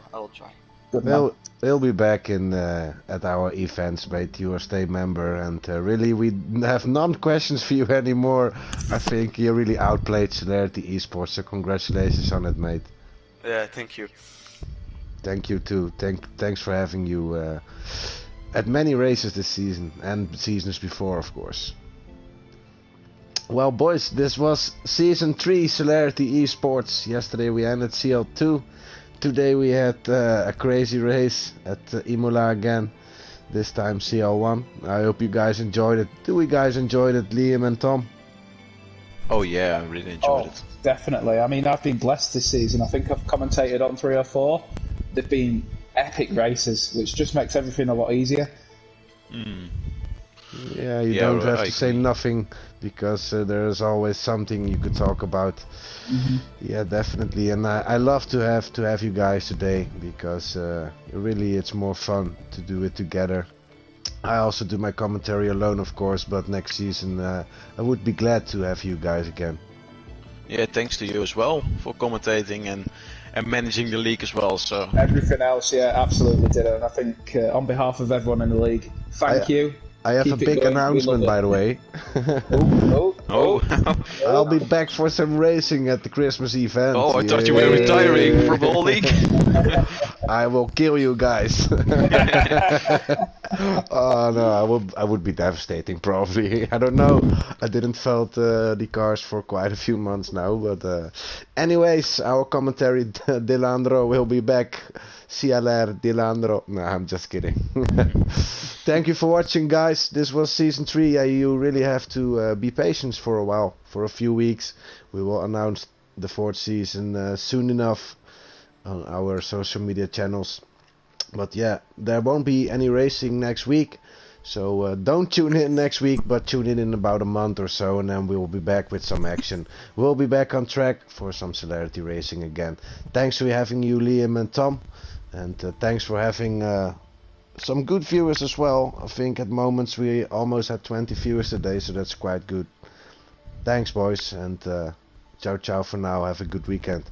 Good man. We'll be back in at our events, mate. You are stay member, and really we have none questions for you anymore. I think you really outplayed Celerity eSports, so congratulations on it, mate. Yeah, thank you. Thank you too. Thanks for having you at many races this season and seasons before, of course. Well, boys, this was season 3 Celerity eSports. Yesterday we ended CL-2. Today we had a crazy race at Imola again. This time CL-1. I hope you guys enjoyed it. Do we guys enjoyed it, Liam and Tom? Oh yeah, I really enjoyed it. Definitely. I mean, I've been blessed this season. I think I've commentated on 3 or 4. They've been epic races, which just makes everything a lot easier. Yeah, you don't have to say nothing, because there's always something you could talk about. Yeah, definitely, and I love to have you guys today, because really it's more fun to do it together. I also do my commentary alone, of course, but next season I would be glad to have you guys again. Yeah, thanks to you as well for commentating and managing the league as well. So everything else, yeah, absolutely did it. And I think on behalf of everyone in the league, thank you. I have a big announcement, by the way. I'll be back for some racing at the Christmas event. Oh, I thought you were retiring from the whole league. I will kill you guys. Oh no, I would be devastating probably. I don't know. I didn't felt the cars for quite a few months now, but anyways, our commentary Delandro will be back. CLR Delandro. No, I'm just kidding. Thank you for watching, guys. This was season 3. You really have to be patient for a while, for a few weeks. We will announce the 4th season soon enough on our social media channels. But yeah, there won't be any racing next week, so don't tune in next week, but tune in about a month or so, and then we will be back with some action. We'll be back on track for some Celerity racing again. Thanks for having you, Liam and Tom, and thanks for having some good viewers as well. I think at moments we almost had 20 viewers today, so that's quite good. Thanks, boys, and ciao ciao for now. Have a good weekend.